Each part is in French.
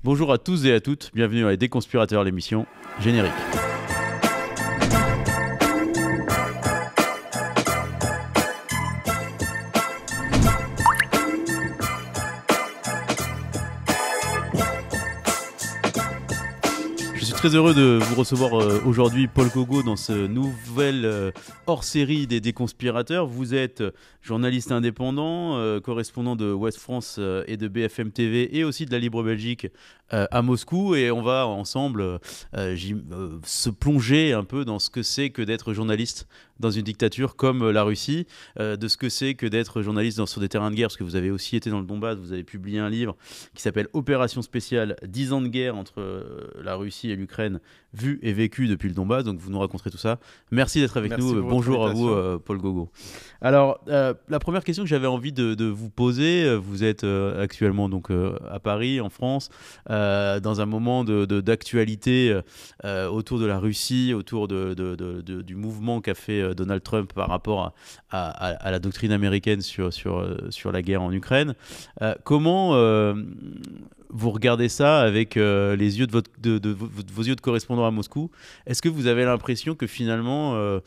Bonjour à tous et à toutes, bienvenue à Les Déconspirateurs, l'émission générique. Je suis très heureux de vous recevoir aujourd'hui, Paul Gauguot, dans ce nouvel hors-série des Déconspirateurs. Vous êtes journaliste indépendant, correspondant de Ouest France et de BFM TV et aussi de la Libre Belgique à Moscou. Et on va ensemble se plonger un peu dans ce que c'est que d'être journaliste dans une dictature comme la Russie, de ce que c'est que d'être journaliste sur des terrains de guerre, parce que vous avez aussi été dans le Donbass, vous avez publié un livre qui s'appelle Opération spéciale, 10 ans de guerre entre la Russie et l'Ukraine, vu et vécu depuis le Donbass, donc vous nous raconterez tout ça. Merci d'être avec nous, bonjour à vous Paul Gauguot. Alors, la première question que j'avais envie de vous poser, vous êtes actuellement donc, à Paris, en France, dans un moment d'actualité autour de la Russie, autour du mouvement qu'a fait Donald Trump par rapport à la doctrine américaine sur la guerre en Ukraine. Comment vous regardez ça avec les yeux de vos yeux de correspondant à Moscou? Est-ce que vous avez l'impression que finalement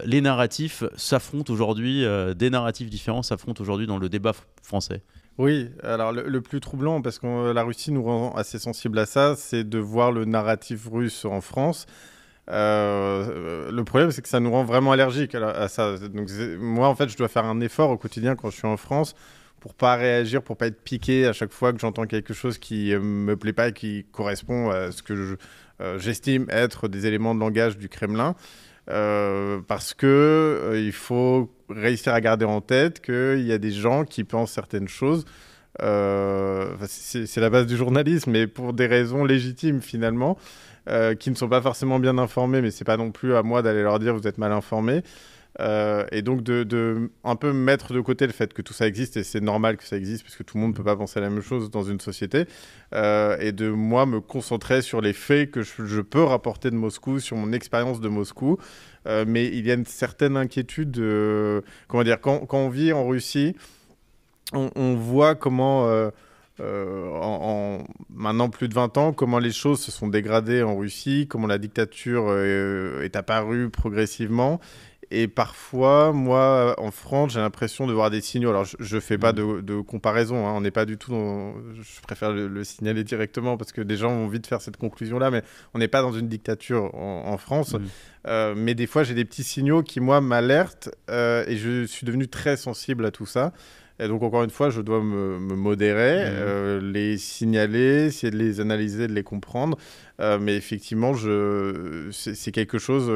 les narratifs s'affrontent aujourd'hui, des narratifs différents s'affrontent aujourd'hui dans le débat français? Oui, alors le plus troublant, parce que la Russie nous rend assez sensibles à ça, c'est de voir le narratif russe en France. Le problème, c'est que ça nous rend vraiment allergiques à ça. Donc, moi, en fait, je dois faire un effort au quotidien quand je suis en France pour pas réagir, pour pas être piqué à chaque fois que j'entends quelque chose qui me plaît pas et qui correspond à ce que j'estime être des éléments de langage du Kremlin. Parce que il faut réussir à garder en tête qu'il y a des gens qui pensent certaines choses. C'est la base du journalisme, mais pour des raisons légitimes finalement, qui ne sont pas forcément bien informés, mais c'est pas non plus à moi d'aller leur dire vous êtes mal informés. Et donc de un peu mettre de côté le fait que tout ça existe, et c'est normal que ça existe parce que tout le monde ne peut pas penser la même chose dans une société, et de moi me concentrer sur les faits que je peux rapporter de Moscou, sur mon expérience de Moscou. Mais il y a une certaine inquiétude, comment dire, quand on vit en Russie, on voit comment en maintenant plus de 20 ans, comment les choses se sont dégradées en Russie, comment la dictature est apparue progressivement. Et parfois, moi, en France, j'ai l'impression de voir des signaux. Alors, je ne fais pas de comparaison, hein. On n'est pas du tout dans... Je préfère le signaler directement parce que des gens ont envie de faire cette conclusion-là, mais on n'est pas dans une dictature en France. Mais des fois, j'ai des petits signaux qui, moi, m'alertent et je suis devenu très sensible à tout ça. Et donc, encore une fois, je dois me modérer, les signaler, essayer de les analyser, de les comprendre. Mais effectivement, c'est quelque chose...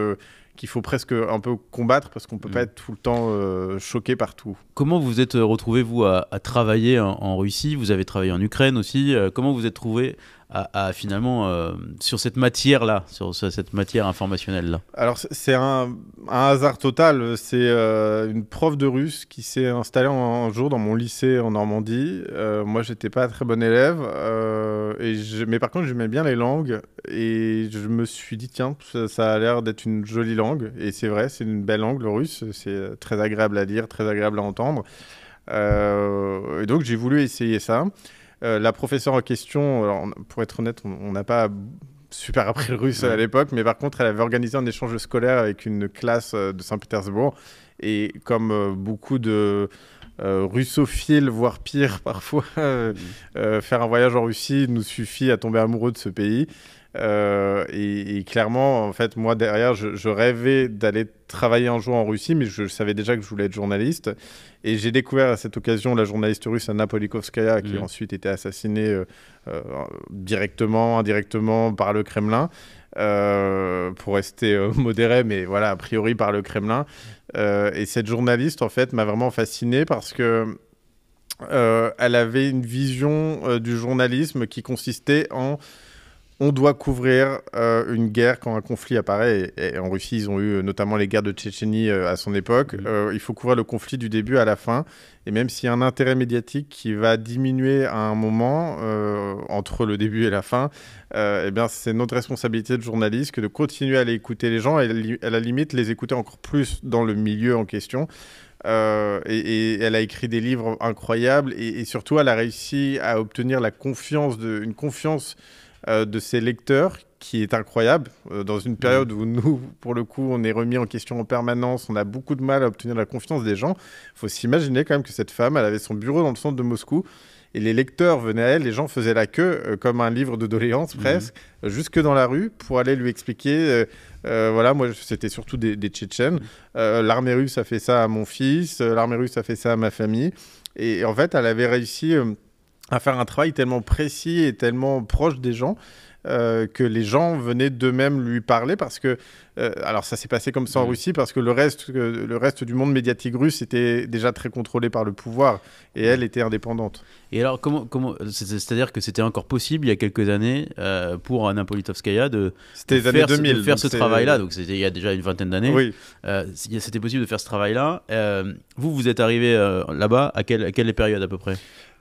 qu'il faut presque un peu combattre parce qu'on ne peut pas être tout le temps choqué par tout. Comment vous êtes retrouvé, vous, à travailler en Russie? Vous avez travaillé en Ukraine aussi. Comment vous êtes trouvé finalement sur cette matière-là, sur cette matière informationnelle-là? Alors, c'est un hasard total. C'est une prof de russe qui s'est installée un jour dans mon lycée en Normandie. Moi, je n'étais pas un très bon élève, mais par contre, j'aimais bien les langues. Et je me suis dit, tiens, ça a l'air d'être une jolie langue. Et c'est vrai, c'est une belle langue, le russe. C'est très agréable à lire, très agréable à entendre. Et donc, j'ai voulu essayer ça. La professeure en question, alors, pour être honnête, on n'a pas super appris le russe à l'époque, mais par contre, elle avait organisé un échange scolaire avec une classe de Saint-Pétersbourg. Et comme beaucoup de russophiles, voire pire parfois, faire un voyage en Russie nous suffit à tomber amoureux de ce pays. Et clairement, en fait, moi, derrière, je rêvais d'aller travailler un jour en Russie, mais je savais déjà que je voulais être journaliste. Et j'ai découvert à cette occasion la journaliste russe Anna Politkovskaya, qui a ensuite été assassinée directement, indirectement par le Kremlin, pour rester modéré, mais voilà, a priori par le Kremlin. Et cette journaliste, en fait, m'a vraiment fasciné parce que elle avait une vision du journalisme qui consistait en... On doit couvrir une guerre quand un conflit apparaît. Et en Russie, ils ont eu notamment les guerres de Tchétchénie à son époque. Il faut couvrir le conflit du début à la fin. Et même s'il y a un intérêt médiatique qui va diminuer à un moment entre le début et la fin, eh bien, c'est notre responsabilité de journaliste que de continuer à aller écouter les gens et à la limite les écouter encore plus dans le milieu en question. Et elle a écrit des livres incroyables et surtout, elle a réussi à obtenir une confiance de ses lecteurs qui est incroyable. Dans une période où nous, pour le coup, on est remis en question en permanence, on a beaucoup de mal à obtenir la confiance des gens. Il faut s'imaginer quand même que cette femme, elle avait son bureau dans le centre de Moscou et les lecteurs venaient à elle, les gens faisaient la queue comme un livre de doléances presque, jusque dans la rue pour aller lui expliquer voilà, moi c'était surtout des Tchétchènes. L'armée russe a fait ça à mon fils, l'armée russe a fait ça à ma famille. Et en fait, elle avait réussi à faire un travail tellement précis et tellement proche des gens que les gens venaient d'eux-mêmes lui parler parce que, alors ça s'est passé comme ça en Russie parce que le reste du monde médiatique russe était déjà très contrôlé par le pouvoir et elle était indépendante. Et alors, c'est-à-dire que c'était encore possible il y a quelques années pour Anna Politkovskaya de faire ce travail-là, donc c'était il y a déjà une vingtaine d'années. Oui. C'était possible de faire ce travail-là. Vous êtes arrivé là-bas à quelle période à peu près?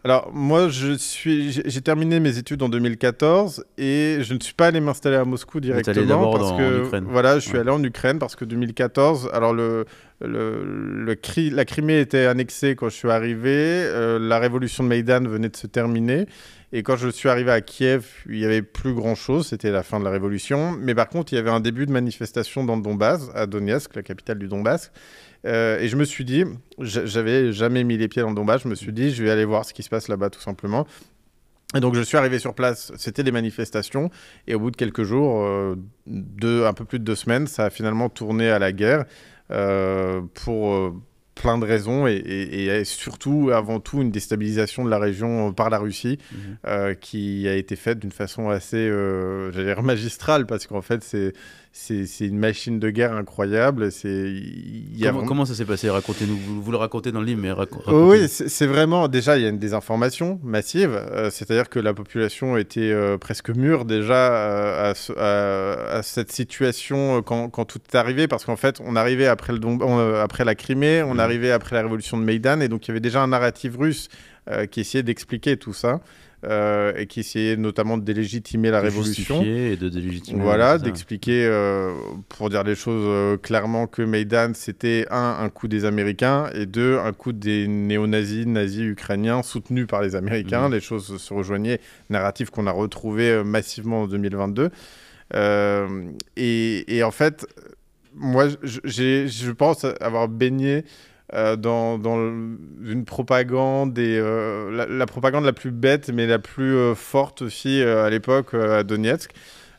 Alors, moi, j'ai terminé mes études en 2014 et je ne suis pas allé m'installer à Moscou directement parce que voilà, je suis allé en Ukraine parce que 2014, alors la Crimée était annexée quand je suis arrivé, la révolution de Maïdan venait de se terminer et quand je suis arrivé à Kiev, il n'y avait plus grand-chose, c'était la fin de la révolution, mais par contre, il y avait un début de manifestation dans le Donbass, à Donetsk, la capitale du Donbass. Et je me suis dit, j'avais jamais mis les pieds dans le Donbass, je me suis dit, je vais aller voir ce qui se passe là-bas tout simplement. Et donc je suis arrivé sur place, c'était les manifestations, et au bout de quelques jours, un peu plus de 2 semaines, ça a finalement tourné à la guerre pour plein de raisons, et surtout, avant tout, une déstabilisation de la région par la Russie, qui a été faite d'une façon assez, j'allais dire, magistrale, parce qu'en fait, c'est une machine de guerre incroyable. Comment ça s'est passé? Racontez-nous. Vous le racontez dans le livre, mais racontez. Oui, c'est vraiment... Déjà, il y a une désinformation massive. C'est-à-dire que la population était presque mûre déjà à cette situation quand tout est arrivé. Parce qu'en fait, on arrivait après la Crimée, on arrivait après la révolution de Maïdan. Et donc, il y avait déjà un narratif russe qui essayait d'expliquer tout ça. Et qui essayait notamment de délégitimer la révolution. Et de délégitimer. Voilà, d'expliquer, pour dire les choses clairement, que Maïdan, c'était un coup des Américains, et 2, un coup des néo-nazis ukrainiens soutenus par les Américains. Les choses se rejoignaient, narratif qu'on a retrouvé massivement en 2022. Et en fait, moi, je pense avoir baigné dans une propagande, la propagande la plus bête, mais la plus forte aussi à l'époque à Donetsk,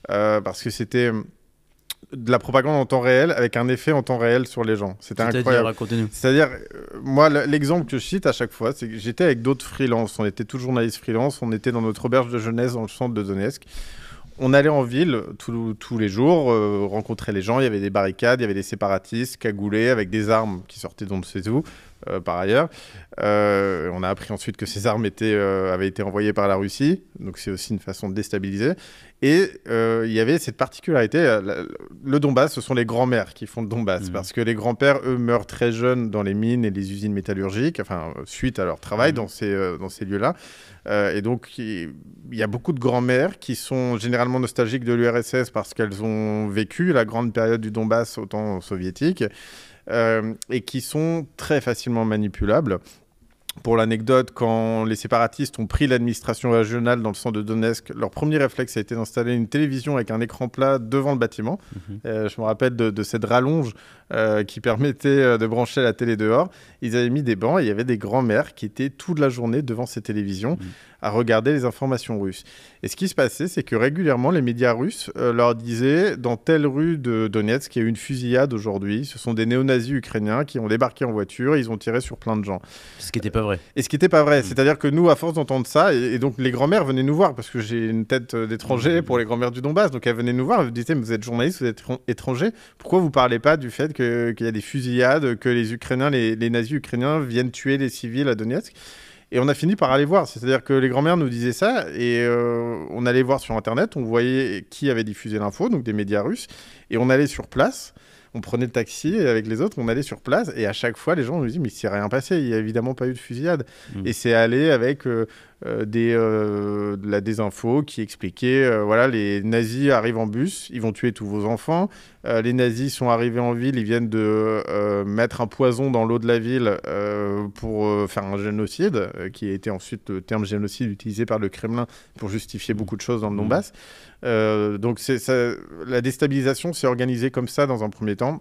parce que c'était de la propagande en temps réel, avec un effet en temps réel sur les gens. C'était incroyable. C'est-à-dire, moi, l'exemple que je cite à chaque fois, c'est que j'étais avec d'autres freelances. On était tous journalistes freelance, on était dans notre auberge de jeunesse dans le centre de Donetsk. On allait en ville tous les jours, rencontrer les gens. Il y avait des barricades, il y avait des séparatistes cagoulés avec des armes qui sortaient d'on ne sait où, par ailleurs. On a appris ensuite que ces armes avaient été envoyées par la Russie. Donc c'est aussi une façon de déstabiliser. Et il y avait cette particularité. Le Donbass, ce sont les grands-mères qui font le Donbass. Parce que les grands-pères, eux, meurent très jeunes dans les mines et les usines métallurgiques, enfin, suite à leur travail dans ces lieux-là. Et donc, il y a beaucoup de grands-mères qui sont généralement nostalgiques de l'URSS parce qu'elles ont vécu la grande période du Donbass au temps soviétique et qui sont très facilement manipulables. Pour l'anecdote, quand les séparatistes ont pris l'administration régionale dans le centre de Donetsk, leur premier réflexe a été d'installer une télévision avec un écran plat devant le bâtiment. Je me rappelle de cette rallonge qui permettait de brancher la télé dehors. Ils avaient mis des bancs et il y avait des grands-mères qui étaient toute la journée devant ces télévisions à regarder les informations russes. Et ce qui se passait, c'est que régulièrement, les médias russes leur disaient, dans telle rue de Donetsk, il y a eu une fusillade aujourd'hui. Ce sont des néo-nazis ukrainiens qui ont débarqué en voiture, ils ont tiré sur plein de gens. Ce qui n'était pas vrai. Et ce qui n'était pas vrai. C'est-à-dire que nous, à force d'entendre ça, et donc les grands-mères venaient nous voir, parce que j'ai une tête d'étranger pour les grands-mères du Donbass, donc elles venaient nous voir, elles me disaient, vous êtes journaliste, vous êtes étranger, pourquoi vous ne parlez pas du fait qu'il y a des fusillades, que les Ukrainiens, les nazis ukrainiens viennent tuer les civils à Donetsk? Et on a fini par aller voir. C'est-à-dire que les grands-mères nous disaient ça et on allait voir sur Internet, on voyait qui avait diffusé l'info, donc des médias russes, et on allait sur place. On prenait le taxi et avec les autres, on allait sur place et à chaque fois, les gens nous disaient « mais il ne s'est rien passé, il n'y a évidemment pas eu de fusillade ». Et c'est allé avec de la désinfo qui expliquait, voilà, les nazis arrivent en bus, ils vont tuer tous vos enfants. Les nazis sont arrivés en ville, ils viennent de mettre un poison dans l'eau de la ville pour faire un génocide, qui a été ensuite le terme génocide utilisé par le Kremlin pour justifier beaucoup de choses dans le Donbass. Donc la déstabilisation s'est organisée comme ça dans un premier temps.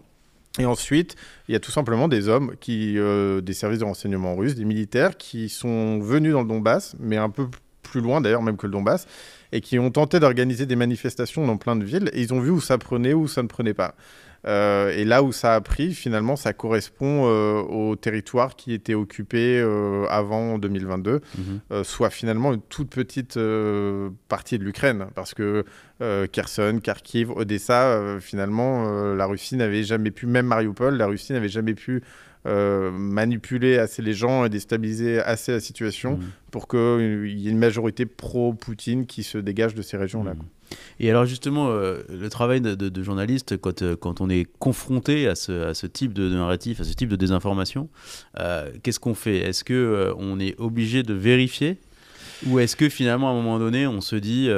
Et ensuite, il y a tout simplement des hommes, des services de renseignement russes, des militaires qui sont venus dans le Donbass, mais un peu plus loin d'ailleurs même que le Donbass, et qui ont tenté d'organiser des manifestations dans plein de villes, et ils ont vu où ça prenait, où ça ne prenait pas. Et là où ça a pris, finalement, ça correspond au territoire qui était occupé avant 2022, soit finalement une toute petite partie de l'Ukraine, parce que Kherson, Kharkiv, Odessa, finalement, la Russie n'avait jamais pu, même Mariupol, la Russie n'avait jamais pu manipuler assez les gens et déstabiliser assez la situation pour qu'il y ait une majorité pro-Poutine qui se dégage de ces régions-là. Et alors justement, le travail de journaliste, quand on est confronté à ce type de narratif, à ce type de désinformation, qu'est-ce qu'on fait? Est-ce qu'on est obligé de vérifier? Ou est-ce que finalement, à un moment donné, on se dit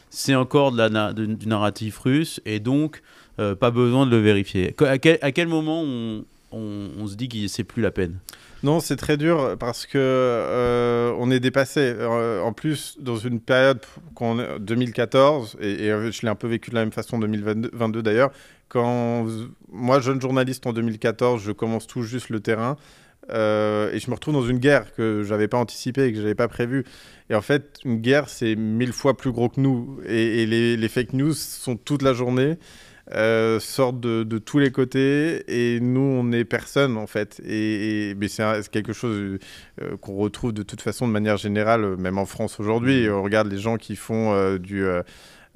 c'est encore du narratif russe et donc pas besoin de le vérifier? À quel moment on se dit que c'est plus la peine? Non, c'est très dur parce que on est dépassé. En plus, dans une période 2014, et je l'ai un peu vécu de la même façon en 2022 d'ailleurs, quand moi, jeune journaliste en 2014, je commence tout juste le terrain et je me retrouve dans une guerre que j'avais pas anticipée et que j'avais pas prévue. Et en fait, une guerre, c'est 1000 fois plus gros que nous. Et les fake news sont toute la journée. Sortent de tous les côtés et nous on n'est personne en fait mais c'est quelque chose qu'on retrouve de toute façon de manière générale même en France aujourd'hui. On regarde les gens qui font du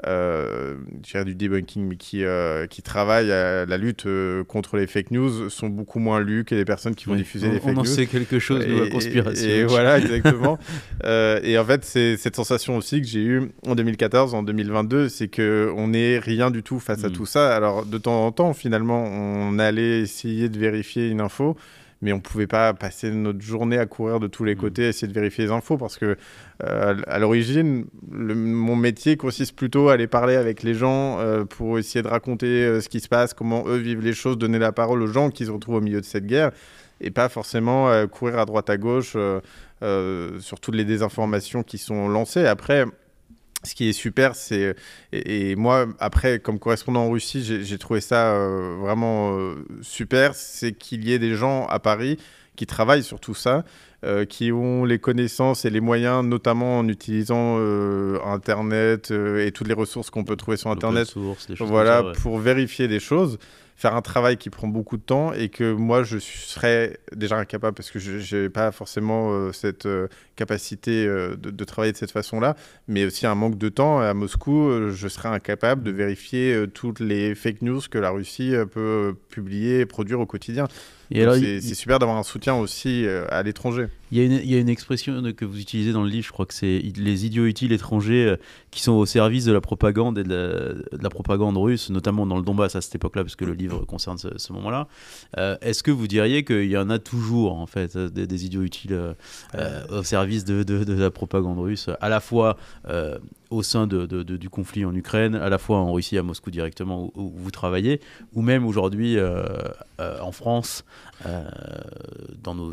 debunking mais qui travaillent à la lutte contre les fake news sont beaucoup moins lus que les personnes qui vont diffuser les fake news. On en sait quelque chose de la conspiration. Et voilà, exactement. Et en fait, c'est cette sensation aussi que j'ai eue en 2014, en 2022, c'est qu'on n'est rien du tout face à tout ça. Alors, de temps en temps, finalement, on allait essayer de vérifier une info, mais on ne pouvait pas passer notre journée à courir de tous les côtés, à essayer de vérifier les infos, parce que à l'origine, mon métier consiste plutôt à aller parler avec les gens pour essayer de raconter ce qui se passe, comment eux vivent les choses, donner la parole aux gens qui se retrouvent au milieu de cette guerre, et pas forcément courir à droite à gauche sur toutes les désinformations qui sont lancées. Après, ce qui est super, c'est... Et moi, après, comme correspondant en Russie, j'ai trouvé ça vraiment super, c'est qu'il y ait des gens à Paris qui travaillent sur tout ça, qui ont les connaissances et les moyens, notamment en utilisant Internet et toutes les ressources qu'on peut trouver sur Internet, voilà, comme ça, pour vérifier des choses, faire un travail qui prend beaucoup de temps et que moi, je serais déjà incapable parce que je n'ai pas forcément cette capacité de travailler de cette façon-là, mais aussi un manque de temps. À Moscou, je serais incapable de vérifier toutes les fake news que la Russie peut publier et produire au quotidien. C'est super d'avoir un soutien aussi à l'étranger. Il y a une expression que vous utilisez dans le livre, je crois que c'est les idiots utiles étrangers qui sont au service de la propagande et de la propagande russe, notamment dans le Donbass à cette époque-là, parce que le livre concerne ce moment-là. Est-ce que vous diriez qu'il y en a toujours, en fait, des idiots utiles au service de la propagande russe, à la fois au sein du conflit en Ukraine, à la fois en Russie, à Moscou directement, où vous travaillez, ou même aujourd'hui en France,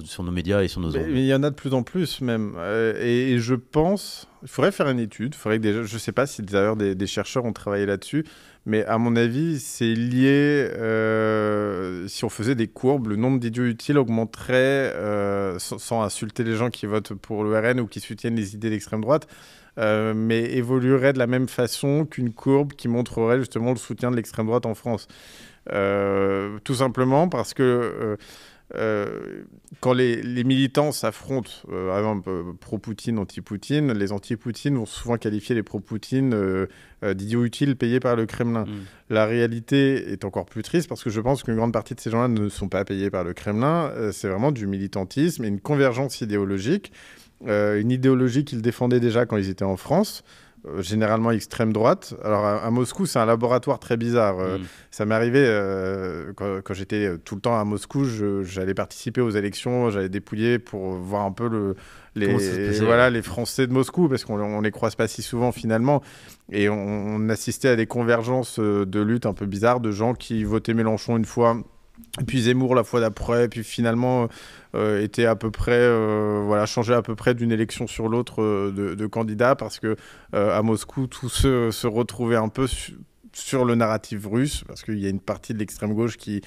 sur nos médias et sur nos ondes. Il y en a de plus en plus même. Et je pense, il faudrait faire une étude. Je ne sais pas si d'ailleurs des chercheurs ont travaillé là-dessus, mais à mon avis, c'est lié, si on faisait des courbes, le nombre d'idiots utiles augmenterait, sans insulter les gens qui votent pour le RN ou qui soutiennent les idées d'extrême droite, mais évoluerait de la même façon qu'une courbe qui montrerait justement le soutien de l'extrême droite en France. Tout simplement parce que quand les militants s'affrontent, par exemple pro-Poutine, anti-Poutine, les anti-Poutine vont souvent qualifier les pro-Poutine d'idiots utiles payés par le Kremlin. La réalité est encore plus triste parce que je pense qu'une grande partie de ces gens-là ne sont pas payés par le Kremlin. C'est vraiment du militantisme et une convergence idéologique. Une idéologie qu'ils défendaient déjà quand ils étaient en France. généralement extrême droite. Alors à Moscou, c'est un laboratoire très bizarre. Ça m'est arrivé quand j'étais tout le temps à Moscou, j'allais participer aux élections, j'allais dépouiller pour voir un peu les Français de Moscou, parce qu'on les croise pas si souvent finalement. Et on assistait à des convergences de lutte un peu bizarres, de gens qui votaient Mélenchon une fois, et puis Zemmour la fois d'après, puis finalement était à peu près, changeait à peu près d'une élection sur l'autre de candidats, parce que à Moscou, tout se retrouvait un peu sur le narratif russe, parce qu'il y a une partie de l'extrême gauche qui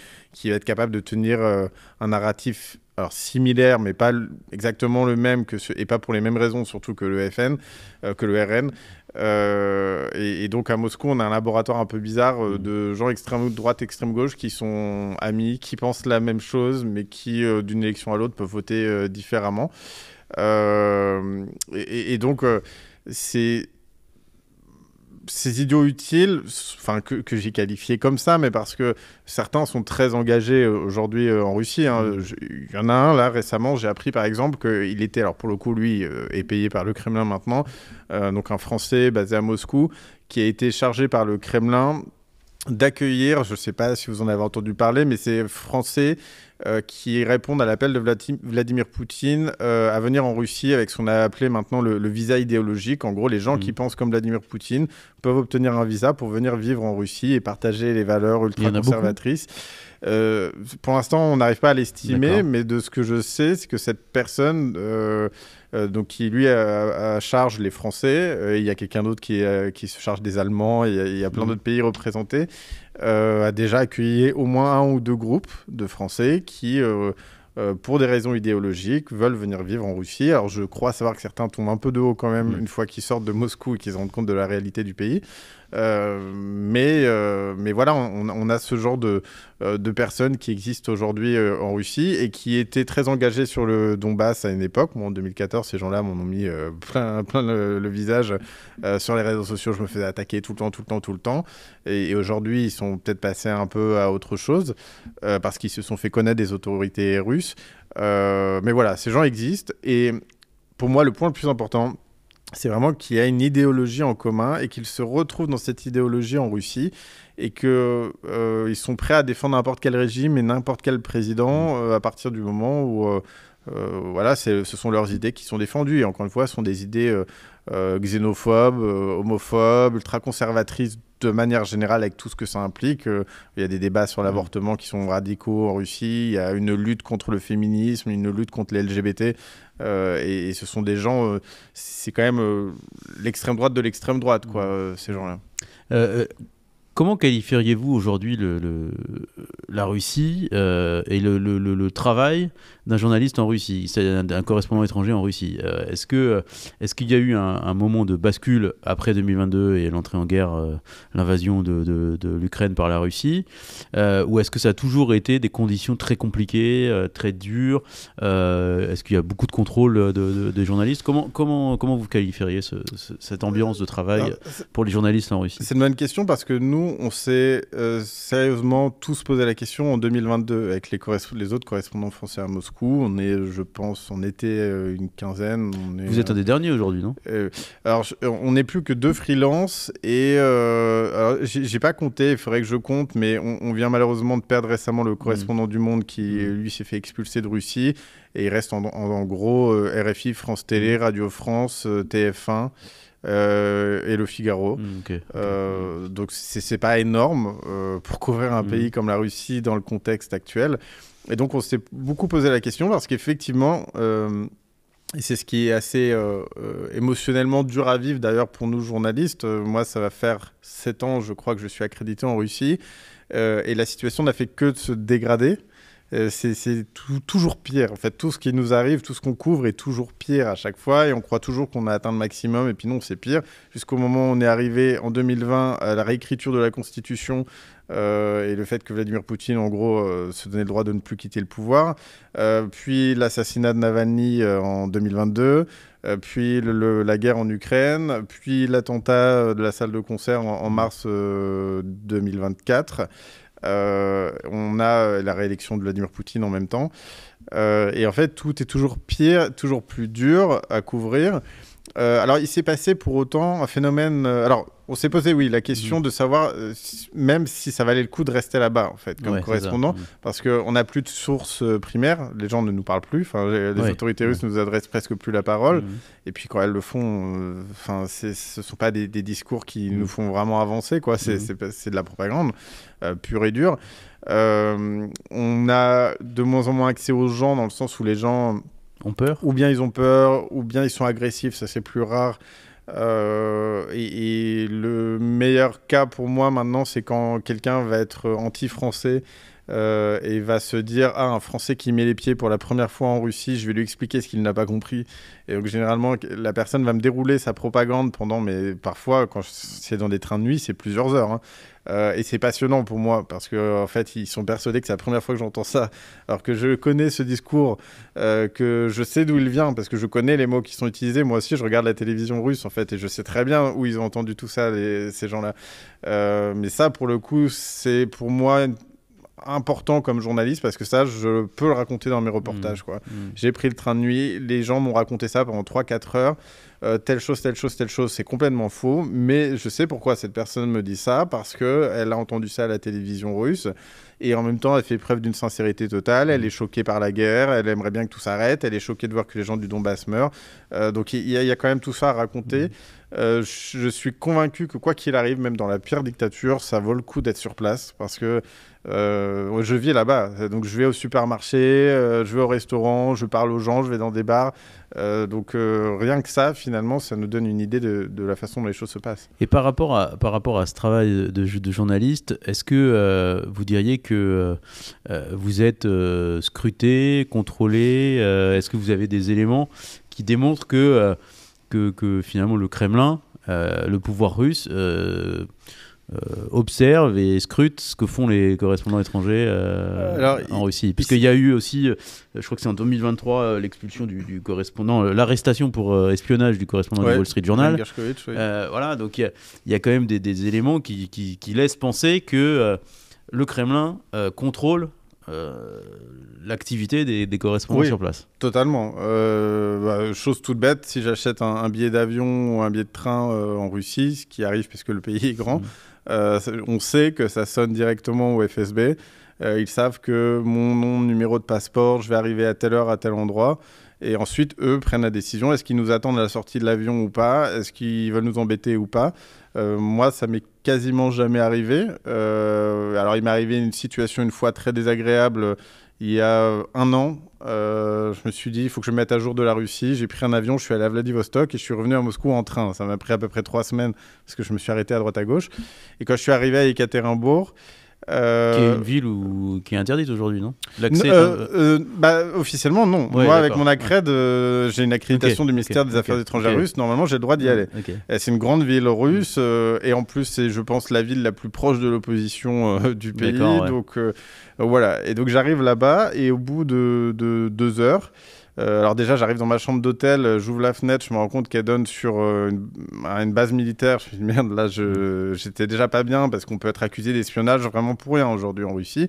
va être capable de tenir un narratif similaire, mais pas exactement le même, et pas pour les mêmes raisons, surtout que le RN. Et donc à Moscou, on a un laboratoire un peu bizarre de gens extrême droite, extrême gauche qui sont amis, qui pensent la même chose, mais qui, d'une élection à l'autre, peuvent voter différemment. Donc, ces idiots utiles, que j'ai qualifiés comme ça, mais parce que certains sont très engagés aujourd'hui en Russie. Il y en a un, là, récemment, j'ai appris par exemple qu'il était, alors pour le coup, lui, est payé par le Kremlin maintenant, donc un Français basé à Moscou, qui a été chargé par le Kremlin d'accueillir, je ne sais pas si vous en avez entendu parler, mais c'est Français qui répondent à l'appel de Vladimir Poutine à venir en Russie avec ce qu'on a appelé maintenant le visa idéologique. En gros, les gens qui pensent comme Vladimir Poutine peuvent obtenir un visa pour venir vivre en Russie et partager les valeurs ultra-conservatrices. Pour l'instant, on n'arrive pas à l'estimer, mais de ce que je sais, c'est que cette personne, donc qui lui charge les Français, il y a quelqu'un d'autre qui se charge des Allemands, il y a plein d'autres pays représentés, a déjà accueilli au moins un ou deux groupes de Français qui, pour des raisons idéologiques, veulent venir vivre en Russie. Alors je crois savoir que certains tombent un peu de haut quand même une fois qu'ils sortent de Moscou et qu'ils se rendent compte de la réalité du pays. Mais voilà, on a ce genre de personnes qui existent aujourd'hui en Russie et qui étaient très engagées sur le Donbass à une époque. Moi, en 2014, ces gens-là m'ont mis plein le visage sur les réseaux sociaux. Je me faisais attaquer tout le temps. Et aujourd'hui, ils sont peut-être passés un peu à autre chose parce qu'ils se sont fait connaître des autorités russes. Mais voilà, ces gens existent. Et pour moi, le point le plus important, c'est vraiment qu'il y a une idéologie en commun et qu'ils se retrouvent dans cette idéologie en Russie et qu'ils sont prêts à défendre n'importe quel régime et n'importe quel président à partir du moment où ce sont leurs idées qui sont défendues. Et encore une fois, ce sont des idées xénophobes, homophobes, ultra-conservatrices de manière générale avec tout ce que ça implique. Il y a des débats sur l'avortement qui sont radicaux en Russie, il y a une lutte contre le féminisme, une lutte contre les LGBT, et ce sont des gens, c'est quand même l'extrême droite de l'extrême droite, ces gens-là. Comment qualifieriez-vous aujourd'hui la Russie et le travail d'un journaliste en Russie, c'est un correspondant étranger en Russie? Est-ce qu'il y a eu un moment de bascule après 2022 et l'entrée en guerre, l'invasion de l'Ukraine par la Russie, ou est-ce que ça a toujours été des conditions très compliquées, très dures? Est-ce qu'il y a beaucoup de contrôle des journalistes? Comment vous qualifieriez cette ambiance de travail pour les journalistes en Russie? C'est une bonne question parce que nous, on s'est sérieusement tous posé la question en 2022 avec les autres correspondants français à Moscou. On était une quinzaine. Vous êtes un des derniers aujourd'hui, non? Alors, on n'est plus que 2 freelances et j'ai pas compté, il faudrait que je compte, mais on vient malheureusement de perdre récemment le correspondant du Monde qui, lui, s'est fait expulser de Russie et il reste en gros RFI, France Télé, Radio France, TF1. Et Le Figaro. Donc c'est pas énorme pour couvrir un pays comme la Russie dans le contexte actuel. Et donc on s'est beaucoup posé la question parce qu'effectivement, et c'est ce qui est assez émotionnellement dur à vivre d'ailleurs pour nous journalistes. Moi, ça va faire 7 ans, je crois, que je suis accrédité en Russie. Et la situation n'a fait que de se dégrader. C'est toujours pire. En fait, tout ce qui nous arrive, tout ce qu'on couvre est toujours pire à chaque fois et on croit toujours qu'on a atteint le maximum et puis non, c'est pire. Jusqu'au moment où on est arrivé en 2020 à la réécriture de la Constitution et le fait que Vladimir Poutine, en gros, se donnait le droit de ne plus quitter le pouvoir. Puis l'assassinat de Navalny en 2022. Puis la guerre en Ukraine. Puis l'attentat de la salle de concert en mars 2024. On a la réélection de Vladimir Poutine en même temps. Et en fait, tout est toujours pire, toujours plus dur à couvrir. Alors, il s'est passé pour autant un phénomène. Alors, on s'est posé, oui, la question de savoir, même si ça valait le coup de rester là-bas, en fait, comme correspondant, parce qu'on n'a plus de sources primaires, les gens ne nous parlent plus, les autorités russes ne nous adressent presque plus la parole, et puis quand elles le font, ce ne sont pas des discours qui nous font vraiment avancer, quoi. C'est de la propagande pure et dure. On a de moins en moins accès aux gens, dans le sens où les gens ont peur, ou bien ils ont peur, ou bien ils sont agressifs, ça c'est plus rare. Et le meilleur cas pour moi maintenant, c'est quand quelqu'un va être anti-français et va se dire « Ah, un Français qui met les pieds pour la première fois en Russie, je vais lui expliquer ce qu'il n'a pas compris. » Et donc généralement, la personne va me dérouler sa propagande pendant, mais parfois, quand c'est dans des trains de nuit, c'est plusieurs heures. Hein. Et c'est passionnant pour moi parce qu'en fait, ils sont persuadés que c'est la première fois que j'entends ça. Alors que je connais ce discours, que je sais d'où il vient parce que je connais les mots qui sont utilisés. Moi aussi, je regarde la télévision russe en fait et je sais très bien où ils ont entendu tout ça, ces gens-là. Mais ça, pour le coup, c'est pour moi important comme journaliste parce que ça, je peux le raconter dans mes reportages. J'ai pris le train de nuit, les gens m'ont raconté ça pendant 3-4 heures. Telle chose, c'est complètement faux, mais je sais pourquoi cette personne me dit ça, parce qu'elle a entendu ça à la télévision russe, et en même temps, elle fait preuve d'une sincérité totale, elle est choquée par la guerre, elle aimerait bien que tout s'arrête, elle est choquée de voir que les gens du Donbass meurent, donc il y a quand même tout ça à raconter. Je suis convaincu que quoi qu'il arrive, même dans la pire dictature, ça vaut le coup d'être sur place, parce que je vis là-bas, donc je vais au supermarché, je vais au restaurant, je parle aux gens, je vais dans des bars, donc rien que ça, finalement, ça nous donne une idée de la façon dont les choses se passent. Et par rapport à ce travail de journaliste, est-ce que vous diriez que vous êtes scruté, contrôlé, est-ce que vous avez des éléments qui démontrent que finalement le Kremlin, le pouvoir russe, observe et scrute ce que font les correspondants étrangers en Russie. Puisqu'il y a eu aussi, je crois que c'est en 2023, l'expulsion du correspondant, l'arrestation pour espionnage du correspondant du Wall Street Journal. Voilà, donc il y a quand même des éléments qui laissent penser que le Kremlin contrôle l'activité des correspondants sur place. Totalement. Chose toute bête, si j'achète un billet d'avion ou un billet de train en Russie, ce qui arrive parce que le pays est grand, on sait que ça sonne directement au FSB. Ils savent que mon nom, numéro de passeport, je vais arriver à telle heure, à tel endroit. Et ensuite, eux prennent la décision. Est-ce qu'ils nous attendent à la sortie de l'avion ou pas? Est-ce qu'ils veulent nous embêter ou pas? Moi, ça m'est quasiment jamais arrivé. Alors, il m'est arrivé une situation une fois très désagréable il y a 1 an. Je me suis dit, il faut que je me mette à jour de la Russie. J'ai pris un avion, je suis allé à Vladivostok et je suis revenu à Moscou en train. Ça m'a pris à peu près 3 semaines parce que je me suis arrêté à droite à gauche. Et quand je suis arrivé à Ekaterinbourg, qui est une ville qui est interdite aujourd'hui, non? L'accès officiellement, non. Ouais, moi, avec mon ACRED, j'ai une accréditation du ministère des Affaires étrangères russe. Normalement, j'ai le droit d'y aller. C'est une grande ville russe et en plus, c'est, je pense, la ville la plus proche de l'opposition du pays. Donc, voilà. Et donc, j'arrive là-bas et au bout de 2 heures, alors déjà, j'arrive dans ma chambre d'hôtel, j'ouvre la fenêtre, je me rends compte qu'elle donne sur une base militaire. Je me dis merde, là, j'étais déjà pas bien parce qu'on peut être accusé d'espionnage vraiment pour rien aujourd'hui en Russie.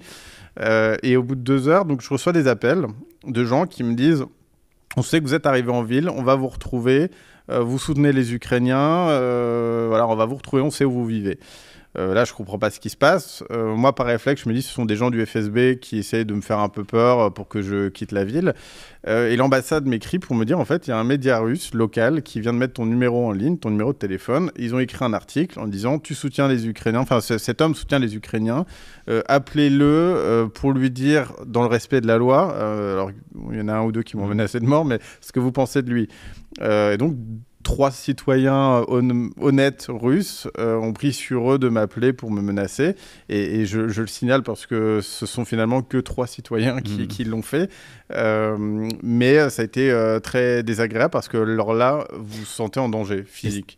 Et au bout de 2 heures, donc, je reçois des appels de gens qui me disent « On sait que vous êtes arrivé en ville, on va vous retrouver, vous soutenez les Ukrainiens, voilà, on va vous retrouver, on sait où vous vivez. » Là, je comprends pas ce qui se passe. Moi, par réflexe, je me dis ce sont des gens du FSB qui essayent de me faire un peu peur pour que je quitte la ville. Et l'ambassade m'écrit pour me dire, en fait, il y a un média russe local qui vient de mettre ton numéro en ligne, ton numéro de téléphone. Ils ont écrit un article en disant, tu soutiens les Ukrainiens, enfin, cet homme soutient les Ukrainiens. Appelez-le pour lui dire, dans le respect de la loi, alors il y en a un ou deux qui m'ont menacé de mort, mais ce que vous pensez de lui. Et donc, 3 citoyens honnêtes russes ont pris sur eux de m'appeler pour me menacer. Et je le signale parce que ce sont finalement que 3 citoyens qui l'ont fait. Mais ça a été très désagréable parce que là, vous vous sentez en danger physique.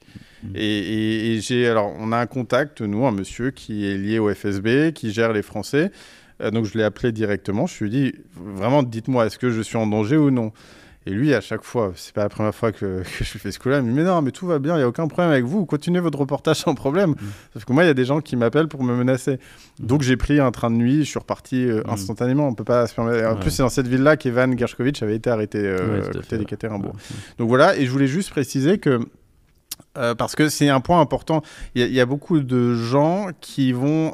Et alors, on a un contact, nous, un monsieur qui est lié au FSB, qui gère les Français. Donc, je l'ai appelé directement. Je lui ai dit, vraiment, dites-moi, est-ce que je suis en danger ou non ? Et lui, à chaque fois, c'est pas la première fois que je fais ce coup-là, il me dit mais non, mais tout va bien, il n'y a aucun problème avec vous, continuez votre reportage sans problème. Sauf que moi, il y a des gens qui m'appellent pour me menacer. Donc j'ai pris un train de nuit, je suis reparti instantanément. On peut pas se permettre. En plus, c'est dans cette ville-là qu'Evan Gershkovich avait été arrêté à côté d'Ekaterinbourg. Donc voilà, et je voulais juste préciser que parce que c'est un point important. Il y a beaucoup de gens qui vont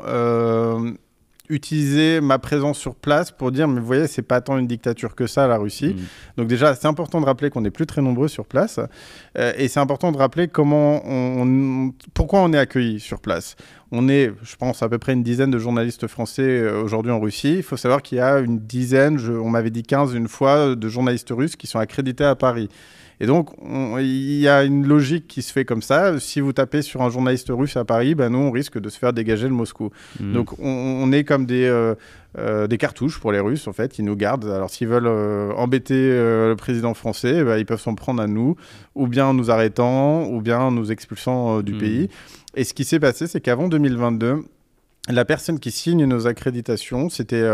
utiliser ma présence sur place pour dire mais vous voyez, c'est pas tant une dictature que ça, la Russie. Donc déjà, c'est important de rappeler qu'on n'est plus très nombreux sur place. Et c'est important de rappeler pourquoi on est accueillis sur place. On est, je pense, à peu près une dizaine de journalistes français aujourd'hui en Russie. Il faut savoir qu'il y a une dizaine, on m'avait dit 15 une fois, de journalistes russes qui sont accrédités à Paris. Et donc, il y a une logique qui se fait comme ça. Si vous tapez sur un journaliste russe à Paris, nous, on risque de se faire dégager le Moscou. Donc, on est comme des cartouches pour les Russes, en fait. Ils nous gardent. Alors, s'ils veulent embêter le président français, ils peuvent s'en prendre à nous, ou bien en nous arrêtant, ou bien en nous expulsant du pays. Et ce qui s'est passé, c'est qu'avant 2022, la personne qui signe nos accréditations, c'était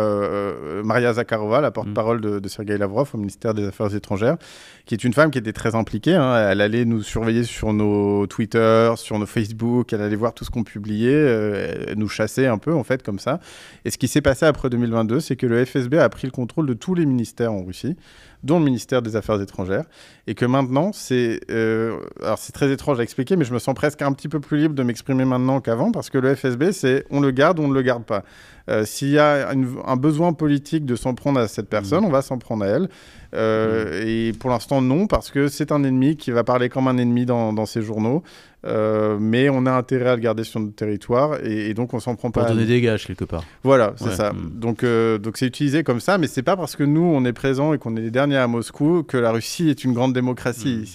Maria Zakharova, la porte-parole de Sergei Lavrov au ministère des Affaires étrangères, qui est une femme qui était très impliquée. Elle allait nous surveiller sur nos Twitter, sur nos Facebook, elle allait voir tout ce qu'on publiait, elle nous chassait un peu, en fait, comme ça. Et ce qui s'est passé après 2022, c'est que le FSB a pris le contrôle de tous les ministères en Russie, dont le ministère des Affaires étrangères, et que maintenant, alors c'est très étrange à expliquer, mais je me sens presque un petit peu plus libre de m'exprimer maintenant qu'avant, parce que le FSB, c'est on le garde ou on ne le garde pas. S'il y a un besoin politique de s'en prendre à cette personne, on va s'en prendre à elle. Et pour l'instant, non, parce que c'est un ennemi qui va parler comme un ennemi dans ses journaux. Mais on a intérêt à le garder sur notre territoire et donc on s'en prend pas. Pour donner des gages quelque part. Voilà, c'est ça. Donc c'est utilisé comme ça, mais c'est pas parce que nous on est présents et qu'on est les derniers à Moscou que la Russie est une grande démocratie.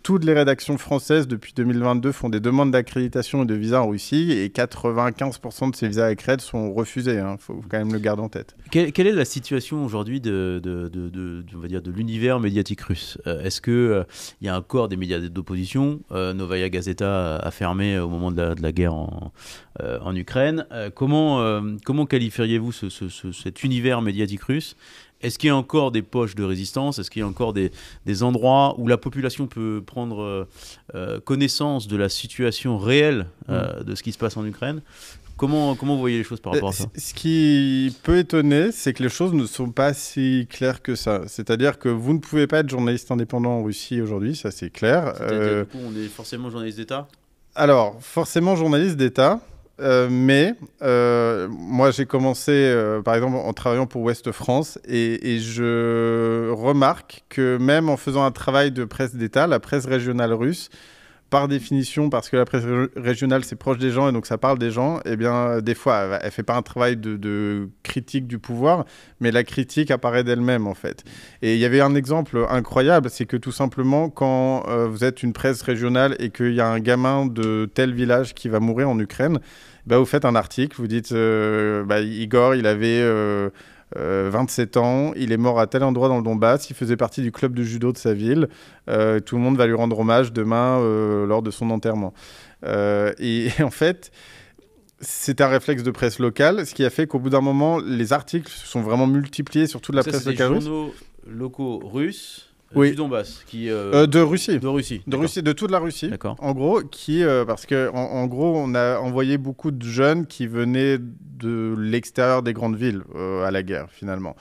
Toutes les rédactions françaises depuis 2022 font des demandes d'accréditation et de visa en Russie et 95% de ces visas accrédités sont refusés. Faut quand même le garder en tête. Quelle est la situation aujourd'hui on va dire de l'univers médiatique russe ? Est-ce que il y a encore des médias d'opposition ? Novaya Gazeta a fermé au moment de la guerre en Ukraine. Comment qualifieriez-vous cet univers médiatique russe ? Est-ce qu'il y a encore des poches de résistance ? Est-ce qu'il y a encore des endroits où la population peut prendre connaissance de la situation réelle de ce qui se passe en Ukraine ? Comment vous voyez les choses par rapport à ça ? Ce qui peut étonner, c'est que les choses ne sont pas si claires que ça. C'est-à-dire que vous ne pouvez pas être journaliste indépendant en Russie aujourd'hui, ça c'est clair. C'est-à-dire du coup, on est forcément journaliste d'État ? Alors, forcément journaliste d'État, mais moi j'ai commencé par exemple en travaillant pour Ouest France et je remarque que même en faisant un travail de presse d'État, la presse régionale russe, par définition, parce que la presse régionale, c'est proche des gens et donc ça parle des gens, eh bien, des fois, elle fait pas un travail de critique du pouvoir, mais la critique apparaît d'elle-même, en fait. Et il y avait un exemple incroyable, c'est que tout simplement, quand vous êtes une presse régionale et qu'il y a un gamin de tel village qui va mourir en Ukraine, vous faites un article, vous dites Igor, il avait 27 ans, il est mort à tel endroit dans le Donbass, il faisait partie du club de judo de sa ville, tout le monde va lui rendre hommage demain lors de son enterrement. Et en fait, c'est un réflexe de presse locale, ce qui a fait qu'au bout d'un moment, les articles se sont vraiment multipliés sur toute la presse locale russe. C'est des journaux locaux russes du Donbass de Russie. De toute la Russie. D'accord. En gros, parce que en gros, on a envoyé beaucoup de jeunes qui venaient de l'extérieur des grandes villes à la guerre finalement.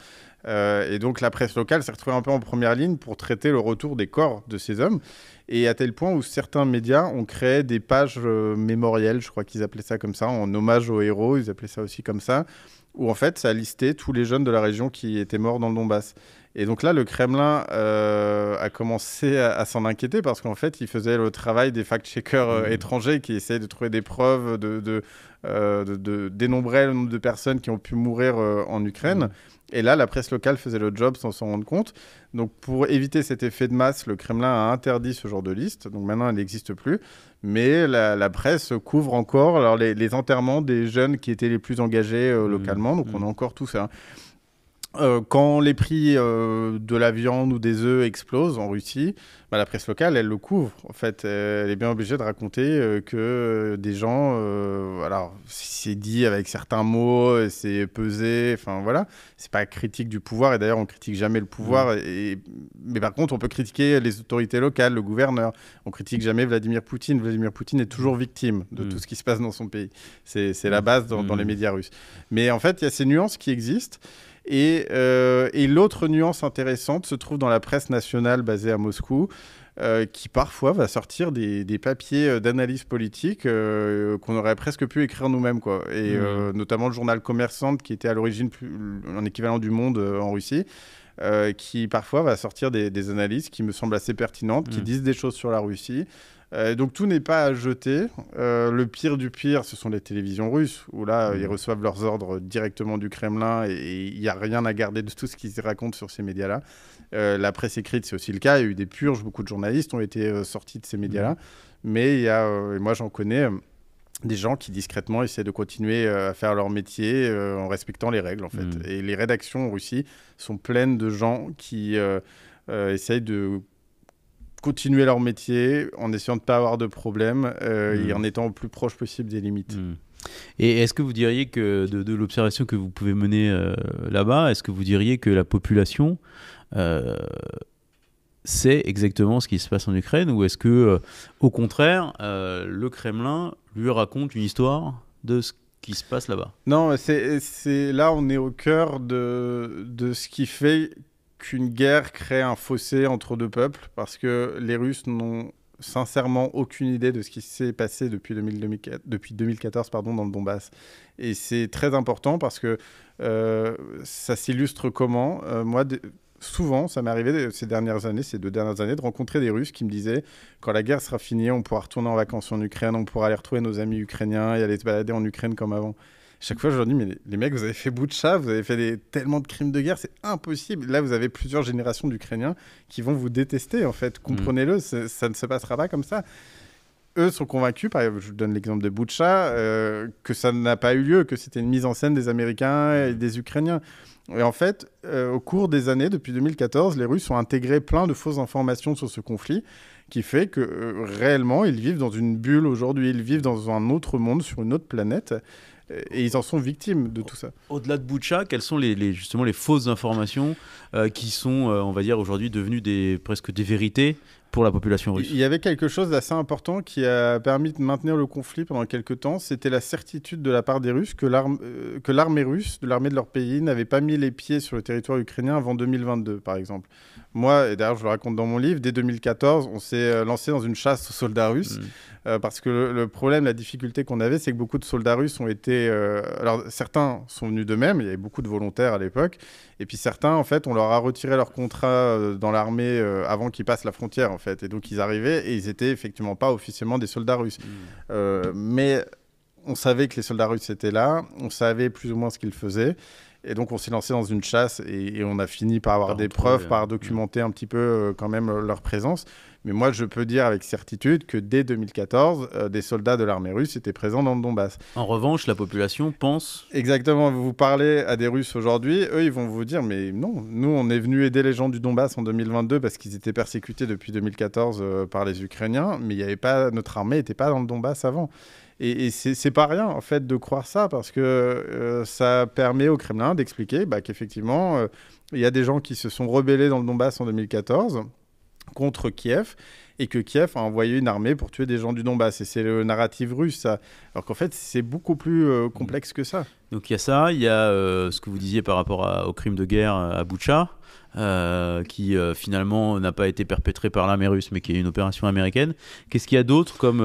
Et donc la presse locale s'est retrouvée un peu en première ligne pour traiter le retour des corps de ces hommes. Et à tel point où certains médias ont créé des pages mémorielles, je crois qu'ils appelaient ça comme ça, en hommage aux héros, ils appelaient ça aussi comme ça, où en fait ça listait tous les jeunes de la région qui étaient morts dans le Donbass. Et donc là, le Kremlin a commencé à s'en inquiéter parce qu'en fait, il faisait le travail des fact-checkers étrangers qui essayaient de trouver des preuves, de dénombrer le nombre de personnes qui ont pu mourir en Ukraine. Et là, la presse locale faisait le job sans s'en rendre compte. Donc, pour éviter cet effet de masse, le Kremlin a interdit ce genre de liste. Donc, maintenant, elle n'existe plus. Mais la presse couvre encore alors, les enterrements des jeunes qui étaient les plus engagés localement. Donc, on a encore tout ça. Quand les prix de la viande ou des œufs explosent en Russie, bah, la presse locale, elle le couvre. En fait, elle est bien obligée de raconter que des gens, alors c'est dit avec certains mots, c'est pesé, enfin voilà, c'est pas critique du pouvoir, et d'ailleurs on critique jamais le pouvoir, mais par contre on peut critiquer les autorités locales, le gouverneur, on critique jamais Vladimir Poutine. Vladimir Poutine est toujours victime de tout ce qui se passe dans son pays. C'est la base dans les médias russes. Mais en fait, il y a ces nuances qui existent. Et l'autre nuance intéressante se trouve dans la presse nationale basée à Moscou, qui parfois va sortir des papiers d'analyse politique qu'on aurait presque pu écrire nous-mêmes, quoi. Et notamment le journal Commerçant, qui était à l'origine un équivalent du Monde en Russie, qui parfois va sortir des analyses qui me semblent assez pertinentes, qui disent des choses sur la Russie. Donc tout n'est pas à jeter. Le pire du pire, ce sont les télévisions russes, où là, ils reçoivent leurs ordres directement du Kremlin et il n'y a rien à garder de tout ce qu'ils racontent sur ces médias-là. La presse écrite, c'est aussi le cas. Il y a eu des purges, beaucoup de journalistes ont été sortis de ces médias-là. Mais il y a, et moi j'en connais, des gens qui discrètement essaient de continuer à faire leur métier en respectant les règles, en fait. Et les rédactions en Russie sont pleines de gens qui essayent de continuer leur métier en essayant de ne pas avoir de problème et en étant au plus proche possible des limites. Et est-ce que vous diriez que de l'observation que vous pouvez mener là-bas, est-ce que vous diriez que la population sait exactement ce qui se passe en Ukraine, ou est-ce que au contraire le Kremlin lui raconte une histoire de ce qui se passe là-bas? Non, là on est au cœur de ce qui fait qu'une guerre crée un fossé entre deux peuples, parce que les Russes n'ont sincèrement aucune idée de ce qui s'est passé depuis 2014 dans le Donbass. Et c'est très important parce que ça s'illustre comment. Moi, souvent, ça m'est arrivé ces 2 dernières années, de rencontrer des Russes qui me disaient « Quand la guerre sera finie, on pourra retourner en vacances en Ukraine, on pourra aller retrouver nos amis ukrainiens et aller se balader en Ukraine comme avant. » Chaque fois, je leur dis, mais les mecs, vous avez fait Boutcha, vous avez fait tellement de crimes de guerre, c'est impossible. Là, vous avez plusieurs générations d'Ukrainiens qui vont vous détester, en fait. Comprenez-le, ça ne se passera pas comme ça. Eux sont convaincus, par exemple, je donne l'exemple de Boutcha, que ça n'a pas eu lieu, que c'était une mise en scène des Américains et des Ukrainiens. Et en fait, au cours des années, depuis 2014, les Russes ont intégré plein de fausses informations sur ce conflit, qui fait que réellement, ils vivent dans une bulle aujourd'hui, ils vivent dans un autre monde, sur une autre planète. Et ils en sont victimes de tout ça. Au-delà de Boutcha, quelles sont justement les fausses informations qui sont, on va dire, aujourd'hui devenues presque des vérités pour la population russe? Il y avait quelque chose d'assez important qui a permis de maintenir le conflit pendant quelques temps. C'était la certitude de la part des Russes que l'armée russe, de l'armée de leur pays, n'avait pas mis les pieds sur le territoire ukrainien avant 2022, par exemple. Moi, et d'ailleurs je le raconte dans mon livre, dès 2014, on s'est lancé dans une chasse aux soldats russes. Parce que le problème, la difficulté qu'on avait, c'est que beaucoup de soldats russes ont été... alors, certains sont venus d'eux-mêmes, il y avait beaucoup de volontaires à l'époque, et puis certains, en fait, on leur a retiré leur contrat dans l'armée avant qu'ils passent la frontière, en fait. Et donc, ils arrivaient et ils n'étaient effectivement pas officiellement des soldats russes. Mais on savait que les soldats russes étaient là, on savait plus ou moins ce qu'ils faisaient. Et donc, on s'est lancé dans une chasse et on a fini par avoir des preuves, par documenter un petit peu quand même leur présence. Mais moi, je peux dire avec certitude que dès 2014, des soldats de l'armée russe étaient présents dans le Donbass. En revanche, la population pense... Exactement. Vous parlez à des Russes aujourd'hui, eux, ils vont vous dire, mais non, nous, on est venus aider les gens du Donbass en 2022 parce qu'ils étaient persécutés depuis 2014 par les Ukrainiens, mais notre armée n'était pas dans le Donbass avant. Et c'est pas rien, en fait, de croire ça, parce que ça permet au Kremlin d'expliquer qu'effectivement, il y a des gens qui se sont rebellés dans le Donbass en 2014 contre Kiev, et que Kiev a envoyé une armée pour tuer des gens du Donbass. Et c'est le narratif russe, ça. Alors qu'en fait, c'est beaucoup plus complexe que ça. Donc il y a ça, il y a ce que vous disiez par rapport au crime de guerre à Boutcha, qui finalement n'a pas été perpétré par l'armée russe, mais qui est une opération américaine. Qu'est-ce qu'il y a d'autre comme...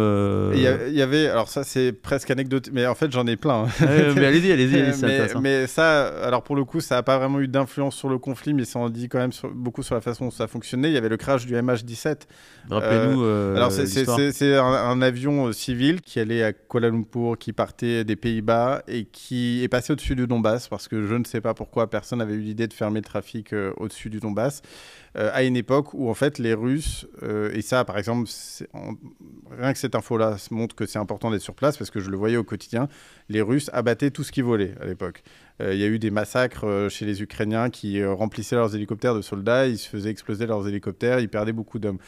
Il y avait, alors ça c'est presque anecdotique, mais en fait j'en ai plein. Mais allez-y, c'est intéressant. Mais ça, alors pour le coup, ça n'a pas vraiment eu d'influence sur le conflit, mais ça en dit quand même beaucoup sur la façon dont ça fonctionnait. Il y avait le crash du MH17. Rappelez-nous alors c'est un avion civil qui allait à Kuala Lumpur, qui partait des Pays-Bas et qui est passé au-dessus du Donbass, parce que je ne sais pas pourquoi personne n'avait eu l'idée de fermer le trafic au-dessus du Donbass. à une époque où en fait les Russes, et ça par exemple, rien que cette info-là montre que c'est important d'être sur place parce que je le voyais au quotidien, les Russes abattaient tout ce qui volait à l'époque. Il y a eu des massacres chez les Ukrainiens qui remplissaient leurs hélicoptères de soldats, ils se faisaient exploser leurs hélicoptères, ils perdaient beaucoup d'hommes.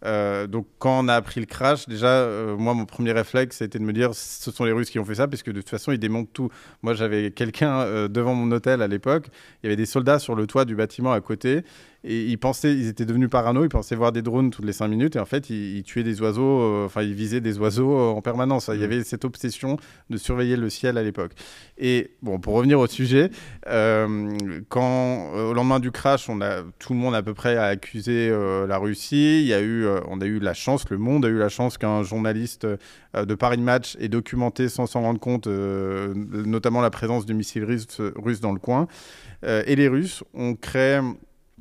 Donc quand on a appris le crash, déjà, moi, mon premier réflexe, c'était de me dire, ce sont les Russes qui ont fait ça, parce que de toute façon, ils démontent tout. Moi, j'avais quelqu'un devant mon hôtel à l'époque, il y avait des soldats sur le toit du bâtiment à côté, et ils étaient devenus parano, ils pensaient voir des drones toutes les 5 minutes, et en fait, ils tuaient des oiseaux, ils visaient des oiseaux en permanence. Il y avait cette obsession de surveiller le ciel à l'époque. Et bon, pour revenir au sujet, au lendemain du crash, tout le monde à peu près a accusé la Russie. On a eu la chance, le monde a eu la chance qu'un journaliste de Paris Match ait documenté sans s'en rendre compte, notamment la présence de missiles russes dans le coin. Et les Russes ont créé...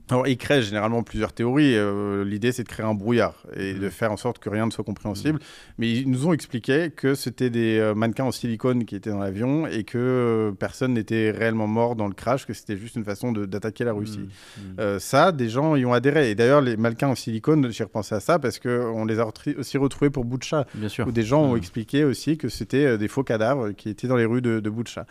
Alors, ils créent généralement plusieurs théories. L'idée, c'est de créer un brouillard et de faire en sorte que rien ne soit compréhensible. Mais ils nous ont expliqué que c'était des mannequins en silicone qui étaient dans l'avion et que personne n'était réellement mort dans le crash, que c'était juste une façon d'attaquer la Russie. Ça, des gens y ont adhéré. Et d'ailleurs, les mannequins en silicone, j'ai repensé à ça parce qu'on les a aussi retrouvés pour Boutcha. Bien sûr. Où des gens ont expliqué aussi que c'était des faux cadavres qui étaient dans les rues de Boutcha.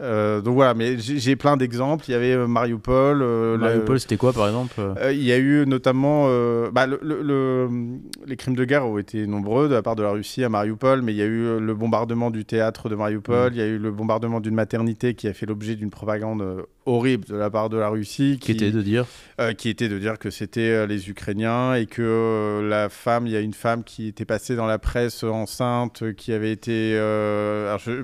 Donc voilà, mais j'ai plein d'exemples. Il y avait Mariupol. Mariupol, c'était quoi par exemple? Il y a eu notamment... les crimes de guerre ont été nombreux de la part de la Russie à Mariupol, mais il y a eu le bombardement du théâtre de Mariupol, il y a eu le bombardement d'une maternité qui a fait l'objet d'une propagande horrible de la part de la Russie. Qui était de dire que c'était les Ukrainiens et que il y a une femme qui était passée dans la presse enceinte, qui avait été...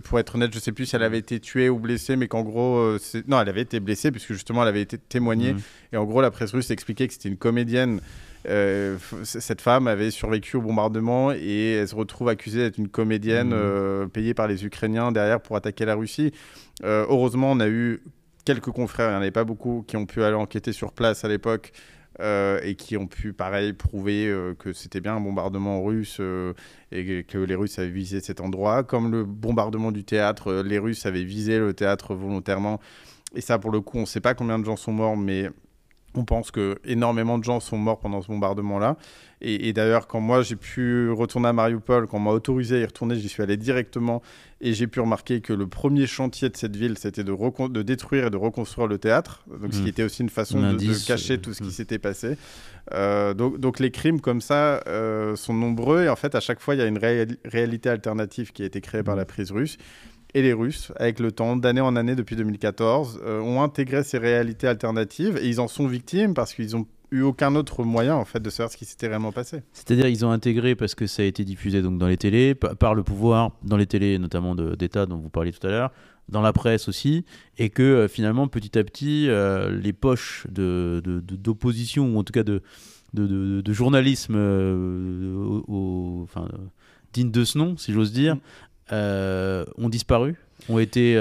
pour être honnête, je ne sais plus si elle avait été tuée ou blessée, mais qu'en gros... Non, elle avait été blessée puisque justement elle avait été témoignée. Et en gros, la presse russe expliquait que c'était une comédienne. Cette femme avait survécu au bombardement et elle se retrouve accusée d'être une comédienne payée par les Ukrainiens derrière pour attaquer la Russie. Heureusement, on a eu quelques confrères, il n'y en avait pas beaucoup, qui ont pu aller enquêter sur place à l'époque et qui ont pu, pareil, prouver que c'était bien un bombardement russe et que les Russes avaient visé cet endroit. Comme le bombardement du théâtre, les Russes avaient visé le théâtre volontairement. Et ça, pour le coup, on ne sait pas combien de gens sont morts, mais... on pense qu'énormément de gens sont morts pendant ce bombardement-là. Et d'ailleurs, quand moi, j'ai pu retourner à Mariupol, quand on m'a autorisé à y retourner, j'y suis allé directement. Et j'ai pu remarquer que le premier chantier de cette ville, c'était de détruire et de reconstruire le théâtre. Donc, ce qui était aussi une façon de cacher tout ce qui s'était passé. Donc, les crimes comme ça sont nombreux. Et en fait, à chaque fois, il y a une réalité alternative qui a été créée par la prise russe. Et les Russes, avec le temps, d'année en année depuis 2014, ont intégré ces réalités alternatives et ils en sont victimes parce qu'ils n'ont eu aucun autre moyen en fait, de savoir ce qui s'était réellement passé. C'est-à-dire ils ont intégré parce que ça a été diffusé donc, dans les télés, par le pouvoir, dans les télés notamment d'État dont vous parliez tout à l'heure, dans la presse aussi, et que finalement petit à petit, les poches d'opposition, ou en tout cas de journalisme digne de ce nom, si j'ose dire, ont disparu, ont été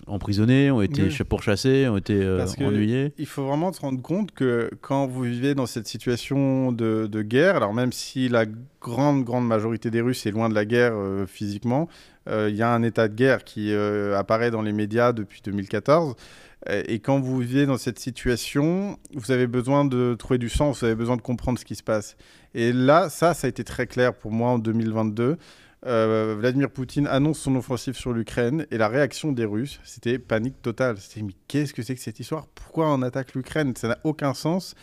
emprisonnés, ont été pourchassés, ont été ennuyés. Il faut vraiment se rendre compte que quand vous vivez dans cette situation de guerre, alors même si la grande majorité des Russes est loin de la guerre physiquement, il y a un état de guerre qui apparaît dans les médias depuis 2014. Et quand vous vivez dans cette situation, vous avez besoin de trouver du sens, vous avez besoin de comprendre ce qui se passe. Et là, ça a été très clair pour moi en 2022. Vladimir Poutine annonce son offensive sur l'Ukraine et la réaction des Russes, c'était panique totale. C'était mais qu'est-ce que c'est que cette histoire? Pourquoi on attaque l'Ukraine? Ça n'a aucun sens.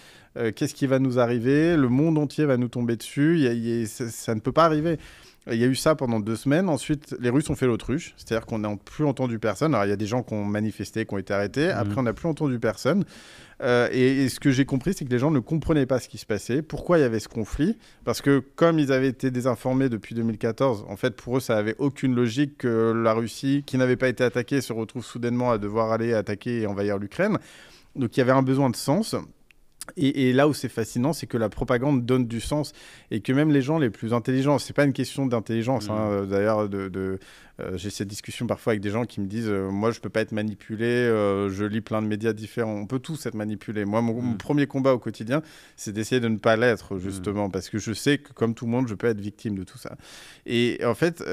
Qu'est-ce qui va nous arriver? Le monde entier va nous tomber dessus. Ça ne peut pas arriver. Il y a eu ça pendant 2 semaines. Ensuite, les Russes ont fait l'autruche. C'est-à-dire qu'on n'a plus entendu personne. Alors, il y a des gens qui ont manifesté, qui ont été arrêtés. Après, on n'a plus entendu personne. Et ce que j'ai compris, c'est que les gens ne comprenaient pas ce qui se passait. Pourquoi il y avait ce conflit? Parce que comme ils avaient été désinformés depuis 2014, en fait, pour eux, ça n'avait aucune logique que la Russie, qui n'avait pas été attaquée, se retrouve soudainement à devoir aller attaquer et envahir l'Ukraine. Donc, il y avait un besoin de sens. Et là où c'est fascinant, c'est que la propagande donne du sens et que même les gens les plus intelligents, c'est pas une question d'intelligence. D'ailleurs, j'ai cette discussion parfois avec des gens qui me disent moi, je peux pas être manipulé, je lis plein de médias différents. On peut tous être manipulés. Moi, mon premier combat au quotidien, c'est d'essayer de ne pas l'être, justement, parce que je sais que, comme tout le monde, je peux être victime de tout ça. Et en fait...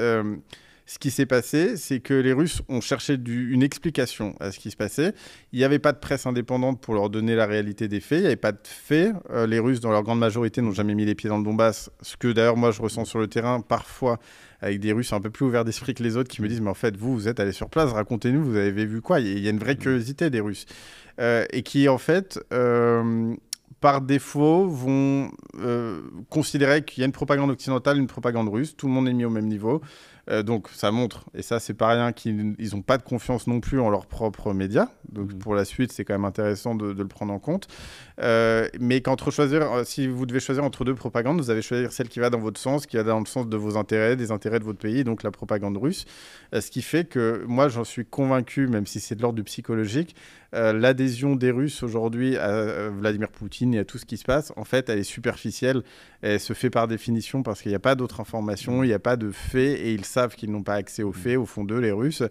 Ce qui s'est passé, c'est que les Russes ont cherché une explication à ce qui se passait. Il n'y avait pas de presse indépendante pour leur donner la réalité des faits. Il n'y avait pas de faits. Les Russes, dans leur grande majorité, n'ont jamais mis les pieds dans le Donbass. Ce que d'ailleurs, moi, je ressens sur le terrain, parfois, avec des Russes un peu plus ouverts d'esprit que les autres, qui me disent, mais en fait, vous êtes allés sur place, racontez-nous, vous avez vu quoi? Il y a une vraie curiosité des Russes. Et qui, en fait... par défaut, vont considérer qu'il y a une propagande occidentale, une propagande russe. Tout le monde est mis au même niveau. Donc, ça montre, et ça, c'est pas rien, qu'ils n'ont pas de confiance non plus en leurs propres médias. Donc, pour la suite, c'est quand même intéressant de le prendre en compte. Mais si vous devez choisir entre deux propagandes, vous allez choisir celle qui va dans votre sens, qui va dans le sens de vos intérêts, des intérêts de votre pays, donc la propagande russe. Ce qui fait que moi, j'en suis convaincu, même si c'est de l'ordre du psychologique, l'adhésion des Russes aujourd'hui à Vladimir Poutine et à tout ce qui se passe, en fait, elle est superficielle. Elle se fait par définition parce qu'il n'y a pas d'autres informations, il n'y a pas de faits, et ils savent qu'ils n'ont pas accès aux faits, au fond d'eux, les Russes,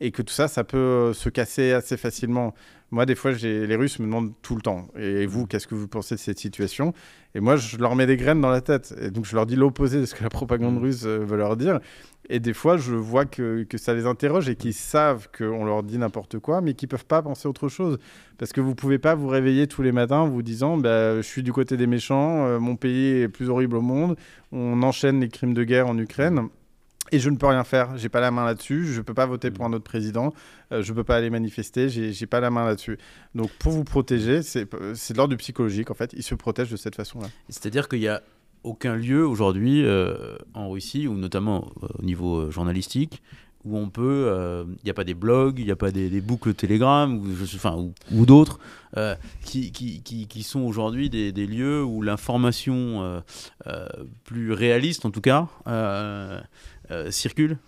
et que tout ça, ça peut se casser assez facilement. Moi, des fois, les Russes me demandent tout le temps, et vous, qu'est-ce que vous pensez de cette situation? Et moi, je leur mets des graines dans la tête, et donc je leur dis l'opposé de ce que la propagande russe veut leur dire. Et des fois, je vois que ça les interroge et qu'ils savent qu'on leur dit n'importe quoi, mais qu'ils ne peuvent pas penser autre chose. Parce que vous ne pouvez pas vous réveiller tous les matins en vous disant je suis du côté des méchants, mon pays est le plus horrible au monde, on enchaîne les crimes de guerre en Ukraine. Et je ne peux rien faire, j'ai pas la main là-dessus, je peux pas voter pour un autre président, je peux pas aller manifester, j'ai pas la main là-dessus. Donc pour vous protéger, c'est de l'ordre du psychologique en fait, ils se protègent de cette façon-là. C'est-à-dire qu'il y a aucun lieu aujourd'hui en Russie, ou notamment au niveau journalistique, où on peut, il n'y a pas des blogs, il n'y a pas des boucles Telegram ou d'autres qui sont aujourd'hui des lieux où l'information plus réaliste en tout cas circule.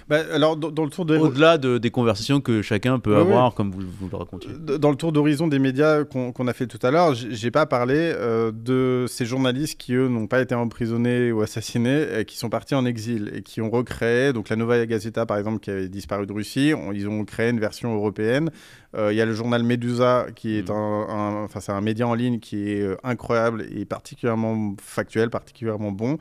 Alors, dans le tour au-delà des conversations que chacun peut avoir, comme vous le racontiez. Dans le tour d'horizon des médias qu'on a fait tout à l'heure, j'ai pas parlé de ces journalistes qui, eux, n'ont pas été emprisonnés ou assassinés, qui sont partis en exil et qui ont recréé, donc la Novaya Gazeta, par exemple, qui avait disparu de Russie, ils ont créé une version européenne. Il y a le journal Medusa, qui est c'est un média en ligne qui est incroyable et particulièrement factuel, particulièrement bon.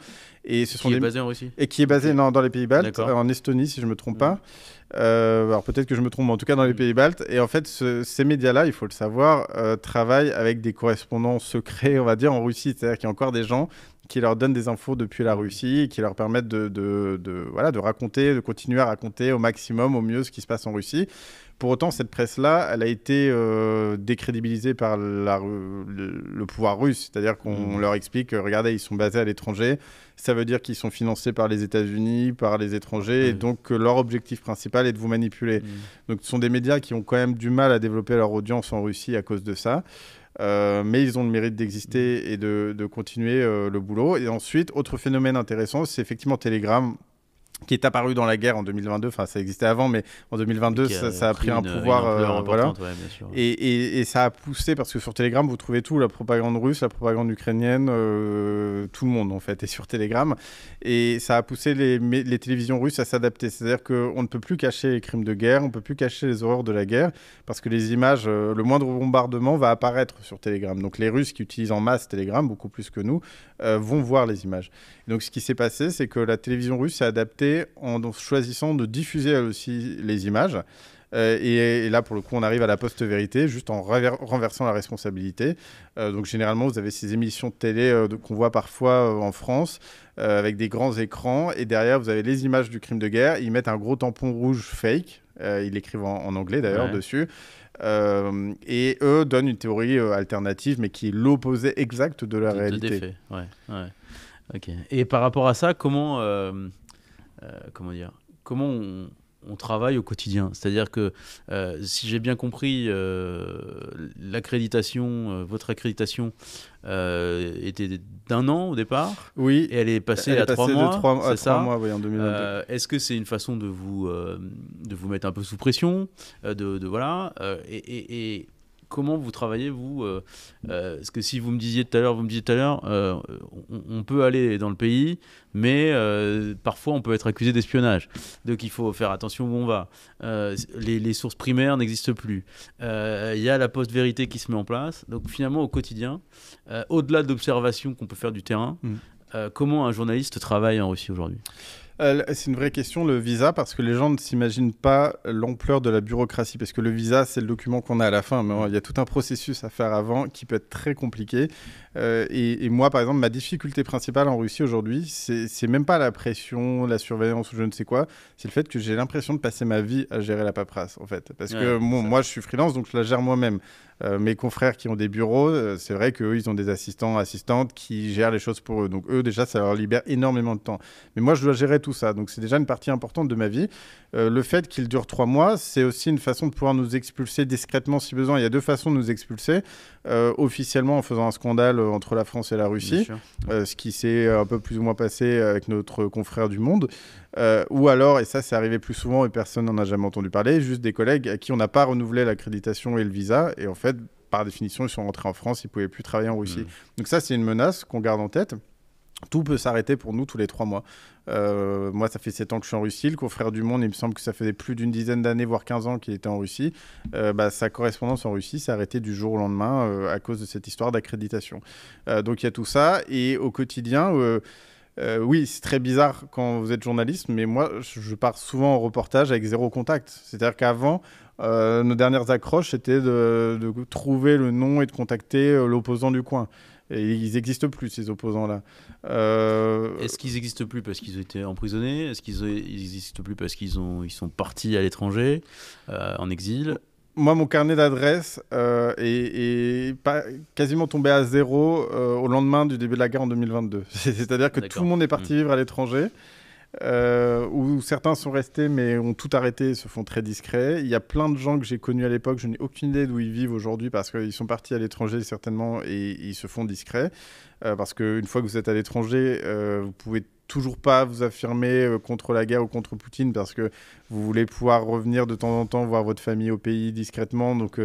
Et qui est basé en Russie. Et qui est basé dans les pays baltes, en Estonie, si je ne me trompe pas. Alors peut-être que je me trompe, mais en tout cas dans les pays baltes. Et en fait, ces médias-là, il faut le savoir, travaillent avec des correspondants secrets, on va dire, en Russie. C'est-à-dire qu'il y a encore des gens qui leur donnent des infos depuis la Russie et qui leur permettent de raconter, de continuer à raconter au maximum, au mieux, ce qui se passe en Russie. Pour autant, cette presse-là, elle a été décrédibilisée par le pouvoir russe. C'est-à-dire qu'on leur explique, regardez, ils sont basés à l'étranger. Ça veut dire qu'ils sont financés par les États-Unis, par les étrangers, et donc leur objectif principal est de vous manipuler. Donc ce sont des médias qui ont quand même du mal à développer leur audience en Russie à cause de ça. Mais ils ont le mérite d'exister et de continuer le boulot. Et ensuite, autre phénomène intéressant, c'est effectivement Telegram, qui est apparu dans la guerre en 2022. Enfin, ça existait avant, mais en 2022, ça a pris un pouvoir. Voilà. Ouais, bien sûr. Et ça a poussé, parce que sur Telegram, vous trouvez tout, la propagande russe, la propagande ukrainienne, tout le monde, en fait, est sur Telegram. Et ça a poussé les télévisions russes à s'adapter. C'est-à-dire qu'on ne peut plus cacher les crimes de guerre, on ne peut plus cacher les horreurs de la guerre, parce que les images, le moindre bombardement va apparaître sur Telegram. Donc les Russes qui utilisent en masse Telegram, beaucoup plus que nous, vont voir les images. Et donc ce qui s'est passé, c'est que la télévision russe s'est adaptée en choisissant de diffuser elle aussi les images. Et là, pour le coup, on arrive à la post-vérité, juste en renversant la responsabilité. Donc généralement, vous avez ces émissions de télé qu'on voit parfois en France, avec des grands écrans, et derrière, vous avez les images du crime de guerre. Ils mettent un gros tampon rouge fake, ils l'écrivent en anglais d'ailleurs dessus. Et eux donnent une théorie alternative, mais qui est l'opposé exact de la réalité. Des faits. Okay. Et par rapport à ça, comment on travaille au quotidien? C'est-à-dire que si j'ai bien compris, l'accréditation, votre accréditation était d'1 an au départ. Oui. Et elle est passée à 3 mois. De 3 mois, oui, en 2022. Est-ce que c'est une façon de vous mettre un peu sous pression, voilà, et comment vous travaillez, vous parce que si vous me disiez tout à l'heure, on peut aller dans le pays, mais parfois on peut être accusé d'espionnage. Donc il faut faire attention où on va. Les sources primaires n'existent plus. Il y a la post-vérité qui se met en place. Donc finalement, au quotidien, au-delà d'observations qu'on peut faire du terrain, comment un journaliste travaille en Russie aujourd'hui ? C'est une vraie question, le visa, parce que les gens ne s'imaginent pas l'ampleur de la bureaucratie. Parce que le visa, c'est le document qu'on a à la fin, mais il y a tout un processus à faire avant qui peut être très compliqué. Et moi, par exemple, ma difficulté principale en Russie aujourd'hui, c'est même pas la pression, la surveillance ou je ne sais quoi, c'est le fait que j'ai l'impression de passer ma vie à gérer la paperasse, en fait. Parce que moi, je suis freelance, donc je la gère moi-même. Mes confrères qui ont des bureaux, c'est vrai qu'eux, ils ont des assistants, assistantes qui gèrent les choses pour eux. Donc eux, déjà, ça leur libère énormément de temps. Mais moi, je dois gérer tout ça. Donc c'est déjà une partie importante de ma vie. Le fait qu'il dure 3 mois, c'est aussi une façon de pouvoir nous expulser discrètement si besoin. Il y a 2 façons de nous expulser. Officiellement, en faisant un scandale entre la France et la Russie, ce qui s'est un peu plus ou moins passé avec notre confrère du Monde. Ou alors, et ça c'est arrivé plus souvent et personne n'en a jamais entendu parler, juste des collègues à qui on n'a pas renouvelé l'accréditation et le visa. Et en fait, par définition, ils sont rentrés en France, ils ne pouvaient plus travailler en Russie. Donc ça, c'est une menace qu'on garde en tête. Tout peut s'arrêter pour nous tous les 3 mois. Moi, ça fait 7 ans que je suis en Russie. Le confrère du Monde, il me semble que ça faisait plus d'une dizaine d'années, voire 15 ans qu'il était en Russie. Sa correspondance en Russie s'est arrêtée du jour au lendemain à cause de cette histoire d'accréditation. Donc, il y a tout ça. Et au quotidien... oui, c'est très bizarre quand vous êtes journaliste, mais moi, je pars souvent en reportage avec 0 contact. C'est-à-dire qu'avant, nos dernières accroches, c'était de trouver le nom et de contacter l'opposant du coin. Et ils n'existent plus, ces opposants-là. Est-ce qu'ils n'existent plus parce qu'ils ont été emprisonnés? Est-ce qu'ils n'existent plus parce qu'ils sont partis à l'étranger, en exil? Moi, mon carnet d'adresses est quasiment tombé à 0 au lendemain du début de la guerre en 2022. C'est-à-dire que tout le monde est parti vivre à l'étranger, où certains sont restés mais ont tout arrêté et se font très discrets. Il y a plein de gens que j'ai connus à l'époque, je n'ai aucune idée d'où ils vivent aujourd'hui parce qu'ils sont partis à l'étranger certainement et ils se font discrets. Parce qu'une fois que vous êtes à l'étranger, vous pouvez toujours pas vous affirmer contre la guerre ou contre Poutine parce que vous voulez pouvoir revenir de temps en temps voir votre famille au pays discrètement. Donc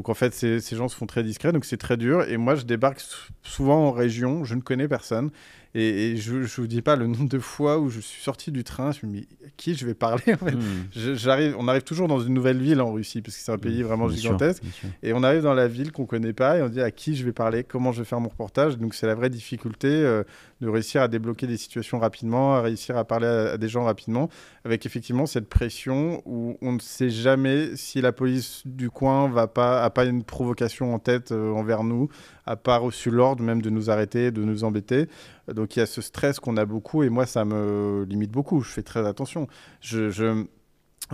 en fait, ces gens se font très discrets, donc c'est très dur. Et moi, je débarque souvent en région, je ne connais personne. Et je ne vous dis pas le nombre de fois où je suis sorti du train, je me dis, à qui je vais parler en fait On arrive toujours dans une nouvelle ville en Russie, parce que c'est un pays vraiment gigantesque. Sûr. Et on arrive dans la ville qu'on ne connaît pas, et on dit à qui je vais parler, comment je vais faire mon reportage. Donc c'est la vraie difficulté de réussir à débloquer des situations rapidement, à réussir à parler à des gens rapidement, avec effectivement cette pression où on ne sait jamais si la police du coin n'a pas une provocation en tête envers nous, n'a pas reçu l'ordre même de nous arrêter, de nous embêter. Donc il y a ce stress qu'on a beaucoup et moi ça me limite beaucoup, je fais très attention. Il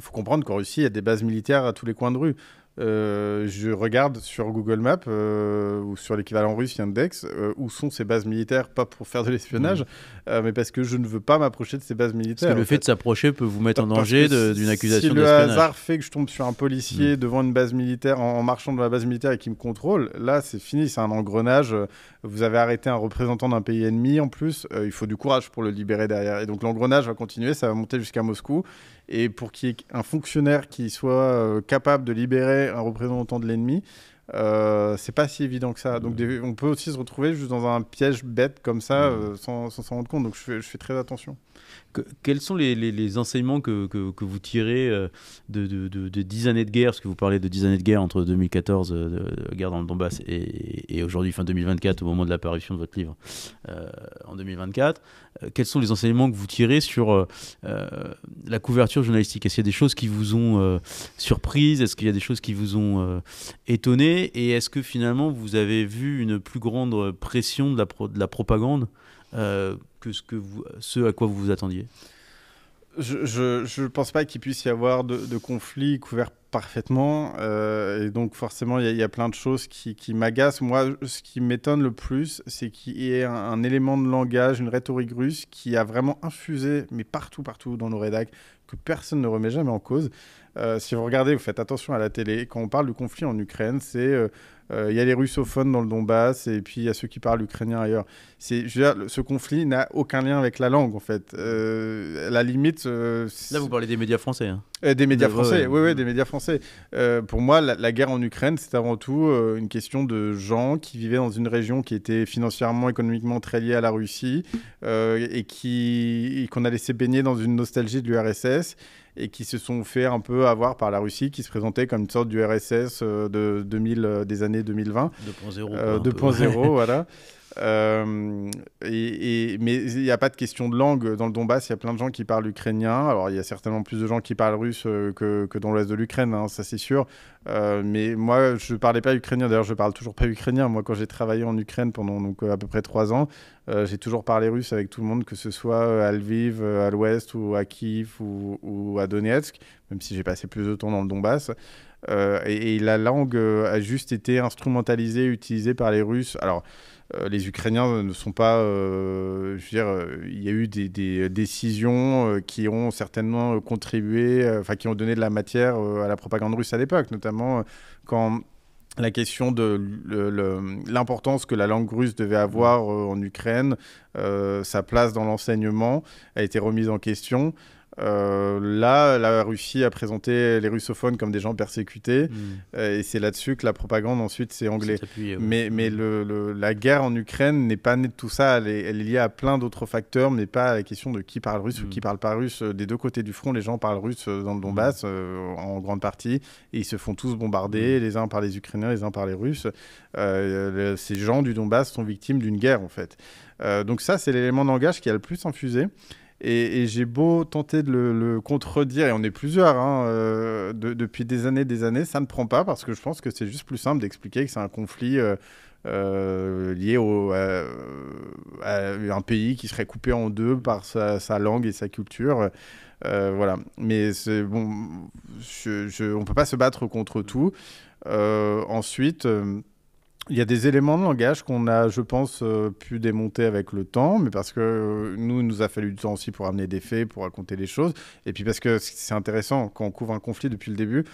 faut comprendre qu'en Russie il y a des bases militaires à tous les coins de rue. Je regarde sur Google Maps ou sur l'équivalent russe Yandex où sont ces bases militaires, pas pour faire de l'espionnage, mais parce que je ne veux pas m'approcher de ces bases militaires. Parce que le fait de s'approcher peut vous mettre en danger d'une accusation d'espionnage. Si le hasard fait que je tombe sur un policier devant une base militaire en marchant dans la base militaire et qui me contrôle, là c'est fini, c'est un engrenage. Vous avez arrêté un représentant d'un pays ennemi en plus, il faut du courage pour le libérer derrière. Et donc l'engrenage va continuer, ça va monter jusqu'à Moscou. Et pour qu'il y ait un fonctionnaire qui soit capable de libérer un représentant de l'ennemi, c'est pas si évident que ça. Donc on peut aussi se retrouver juste dans un piège bête comme ça sans s'en rendre compte. Donc je fais très attention. Quels sont les enseignements que vous tirez de 10 années de guerre, parce que vous parlez de 10 années de guerre entre 2014, guerre dans le Donbass, et aujourd'hui, fin 2024, au moment de l'apparition de votre livre, en 2024. Quels sont les enseignements que vous tirez sur la couverture journalistique? Est-ce qu'il y a des choses qui vous ont surprise? Est-ce qu'il y a des choses qui vous ont étonné? Et est-ce que finalement, vous avez vu une plus grande pression de la propagande que ce à quoi vous vous attendiez? Je ne pense pas qu'il puisse y avoir de conflits couverts parfaitement. Et donc forcément, il y a plein de choses qui m'agacent. Moi, ce qui m'étonne le plus, c'est qu'il y ait un élément de langage, une rhétorique russe qui a vraiment infusé, mais partout dans nos rédacs, que personne ne remet jamais en cause. Si vous regardez, vous faites attention à la télé, quand on parle du conflit en Ukraine, c'est... y a les russophones dans le Donbass et puis il y a ceux qui parlent ukrainien ailleurs. Je veux dire, ce conflit n'a aucun lien avec la langue, en fait. À la limite... Là, vous parlez des médias français. Hein. Des médias français, oui, des médias français. Pour moi, la guerre en Ukraine, c'est avant tout une question de gens qui vivaient dans une région qui était financièrement, économiquement très liée à la Russie et qu'on a laissé baigner dans une nostalgie de l'URSS et qui se sont fait un peu avoir par la Russie, qui se présentait comme une sorte du RSS des années 2020. 2.0. 2.0, voilà. Mais il n'y a pas de question de langue dans le Donbass. Il y a plein de gens qui parlent ukrainien. Alors, il y a certainement plus de gens qui parlent russe que dans l'ouest de l'Ukraine, hein, ça c'est sûr. Mais moi, je ne parlais pas ukrainien. D'ailleurs, je ne parle toujours pas ukrainien. Moi, quand j'ai travaillé en Ukraine pendant à peu près 3 ans, j'ai toujours parlé russe avec tout le monde, que ce soit à Lviv, à l'ouest, ou à Kiev, ou à Donetsk, même si j'ai passé plus de temps dans le Donbass. Et la langue a juste été instrumentalisée, utilisée par les Russes. Alors, les Ukrainiens ne sont pas... je veux dire, il y a eu des décisions qui ont certainement contribué, enfin qui ont donné de la matière à la propagande russe à l'époque, notamment quand la question de l'importance que la langue russe devait avoir en Ukraine, sa place dans l'enseignement a été remise en question. Là, la Russie a présenté les russophones comme des gens persécutés, et c'est là-dessus que la propagande ensuite s'est anglais. Mais la guerre en Ukraine n'est pas née de tout ça, elle est liée à plein d'autres facteurs, mais pas à la question de qui parle russe ou qui parle pas russe. Des deux côtés du front, les gens parlent russe dans le Donbass, en grande partie, et ils se font tous bombarder, les uns par les Ukrainiens, les uns par les Russes. Ces gens du Donbass sont victimes d'une guerre, en fait. Donc ça, c'est l'élément de langage qui a le plus infusé. Et j'ai beau tenter de le contredire, et on est plusieurs depuis des années, ça ne prend pas, parce que je pense que c'est juste plus simple d'expliquer que c'est un conflit lié à un pays qui serait coupé en deux par sa langue et sa culture. Voilà. Mais bon, on ne peut pas se battre contre tout. Ensuite... il y a des éléments de langage qu'on a, je pense, pu démonter avec le temps, mais parce que il nous a fallu du temps aussi pour amener des faits, pour raconter les choses. Et puis parce que c'est intéressant, quand on couvre un conflit depuis le début,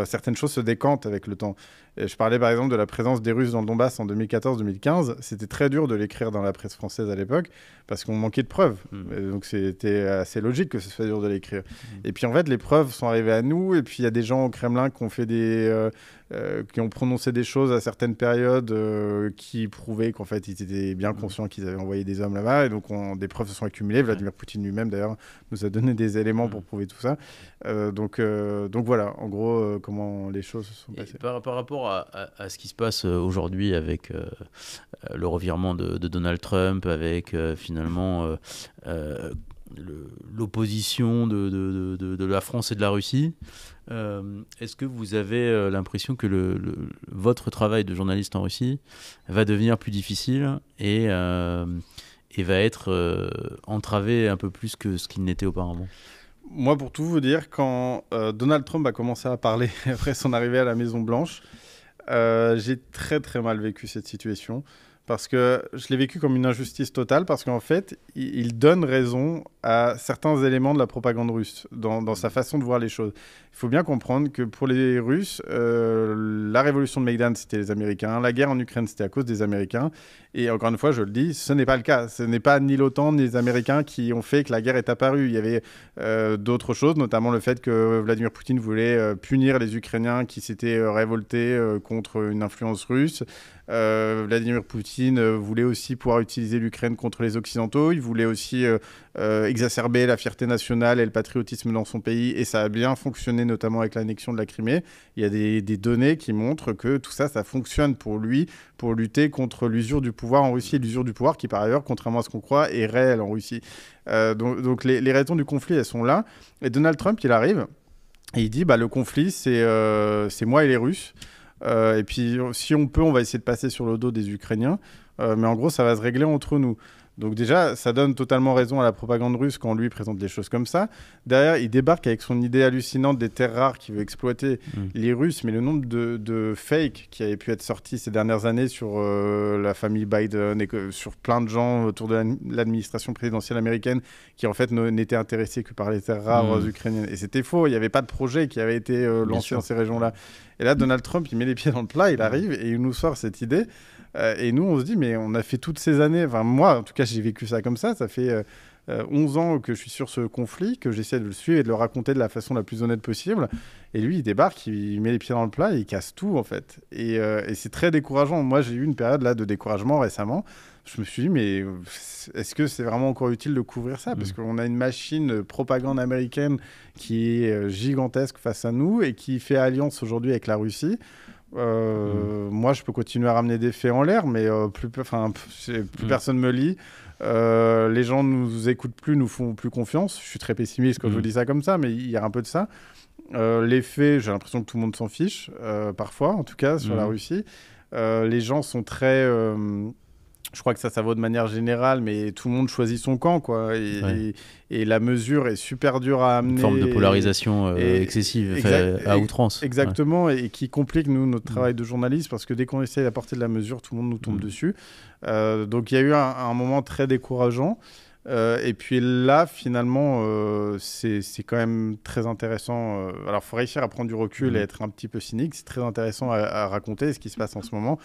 certaines choses se décantent avec le temps. Et je parlais par exemple de la présence des Russes dans le Donbass en 2014-2015. C'était très dur de l'écrire dans la presse française à l'époque, parce qu'on manquait de preuves. Et donc c'était assez logique que ce soit dur de l'écrire. Et puis en fait, les preuves sont arrivées à nous, et puis il y a des gens au Kremlin qui ont fait qui ont prononcé des choses à certaines périodes qui prouvaient qu'en fait ils étaient bien conscients qu'ils avaient envoyé des hommes là-bas, et donc des preuves se sont accumulées. Vladimir Poutine lui-même d'ailleurs nous a donné des éléments pour prouver tout ça. Donc voilà, en gros, comment les choses se sont passées. Par rapport à ce qui se passe aujourd'hui avec le revirement de Donald Trump, avec finalement l'opposition de la France et de la Russie, est-ce que vous avez l'impression que votre travail de journaliste en Russie va devenir plus difficile et va être entravé un peu plus que ce qu'il n'était auparavant? Moi, pour tout vous dire, quand Donald Trump a commencé à parler après son arrivée à la Maison-Blanche, j'ai très très mal vécu cette situation, parce que je l'ai vécu comme une injustice totale, parce qu'en fait, il donne raison à certains éléments de la propagande russe dans sa façon de voir les choses. Il faut bien comprendre que pour les Russes, la révolution de Maïdan, c'était les Américains, la guerre en Ukraine, c'était à cause des Américains, et encore une fois, je le dis, ce n'est pas le cas. Ce n'est pas ni l'OTAN ni les Américains qui ont fait que la guerre est apparue. Il y avait d'autres choses, notamment le fait que Vladimir Poutine voulait punir les Ukrainiens qui s'étaient révoltés contre une influence russe. Vladimir Poutine voulait aussi pouvoir utiliser l'Ukraine contre les Occidentaux. Il voulait aussi exacerber la fierté nationale et le patriotisme dans son pays, et ça a bien fonctionné, notamment avec l'annexion de la Crimée. Il y a des données qui montrent que tout ça, ça fonctionne pour lui, pour lutter contre l'usure du pouvoir en Russie, l'usure du pouvoir qui, par ailleurs, contrairement à ce qu'on croit, est réelle en Russie. Donc les raisons du conflit, elles sont là. Et Donald Trump, il arrive et il dit, le conflit, c'est moi et les Russes. Et puis, si on peut, on va essayer de passer sur le dos des Ukrainiens. Mais en gros, ça va se régler entre nous. Donc déjà, ça donne totalement raison à la propagande russe quand on lui présente des choses comme ça. Derrière, il débarque avec son idée hallucinante des terres rares qu'il veut exploiter les Russes. Mais le nombre de fakes qui avaient pu être sortis ces dernières années sur la famille Biden et sur plein de gens autour de l'administration présidentielle américaine qui en fait n'étaient intéressés que par les terres rares ukrainiennes. Et c'était faux, il n'y avait pas de projet qui avait été lancé dans ces régions-là. Et là, Donald Trump, il met les pieds dans le plat, il arrive et il nous sort cette idée. Et nous, on se dit, mais on a fait toutes ces années, enfin moi, en tout cas, j'ai vécu ça comme ça fait 11 ans que je suis sur ce conflit, que j'essaie de le suivre et de le raconter de la façon la plus honnête possible. Et lui, il débarque, il met les pieds dans le plat et il casse tout, en fait. Et c'est très décourageant. Moi, j'ai eu une période là de découragement récemment, je me suis dit, mais est-ce que c'est vraiment encore utile de couvrir ça? Parce qu'on a une machine propagande américaine qui est gigantesque face à nous et qui fait alliance aujourd'hui avec la Russie. Moi, je peux continuer à ramener des faits en l'air, mais plus personne me lit. Les gens nous écoutent plus, nous font plus confiance. Je suis très pessimiste quand je vous dis ça comme ça, mais il y a un peu de ça. Les faits, j'ai l'impression que tout le monde s'en fiche, parfois, en tout cas, sur la Russie. Les gens sont très... je crois que ça vaut de manière générale, mais tout le monde choisit son camp, quoi. Et la mesure est super dure à amener. Une forme de polarisation excessive, à outrance. Exactement, et qui complique, nous, notre travail de journaliste, parce que dès qu'on essaye d'apporter de la mesure, tout le monde nous tombe dessus. Donc, il y a eu un moment très décourageant. Et puis là, finalement, c'est quand même très intéressant. Alors, il faut réussir à prendre du recul et être un petit peu cynique. C'est très intéressant à raconter ce qui se passe en ce moment,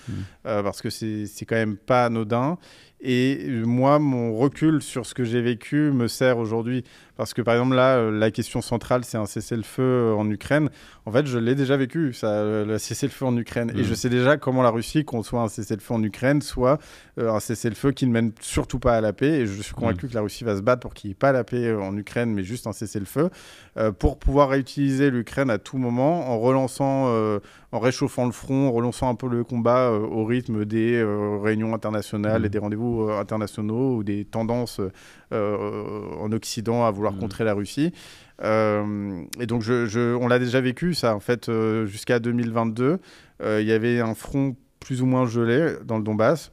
parce que c'est quand même pas anodin. Et moi, mon recul sur ce que j'ai vécu me sert aujourd'hui. Parce que, par exemple, là, la question centrale, c'est un cessez-le-feu en Ukraine. En fait, je l'ai déjà vécu, ça, le cessez-le-feu en Ukraine. Et je sais déjà comment la Russie conçoit un cessez-le-feu en Ukraine, soit un cessez-le-feu qui ne mène surtout pas à la paix. Et je suis convaincu que la Russie va se battre pour qu'il n'y ait pas la paix en Ukraine, mais juste un cessez-le-feu, pour pouvoir réutiliser l'Ukraine à tout moment en relançant, en réchauffant le front, en relançant un peu le combat au rythme des réunions internationales et des rendez-vous internationaux ou des tendances en Occident à vouloir contrer la Russie. Et donc, on l'a déjà vécu, ça, en fait, jusqu'à 2022. Il y avait un front plus ou moins gelé dans le Donbass.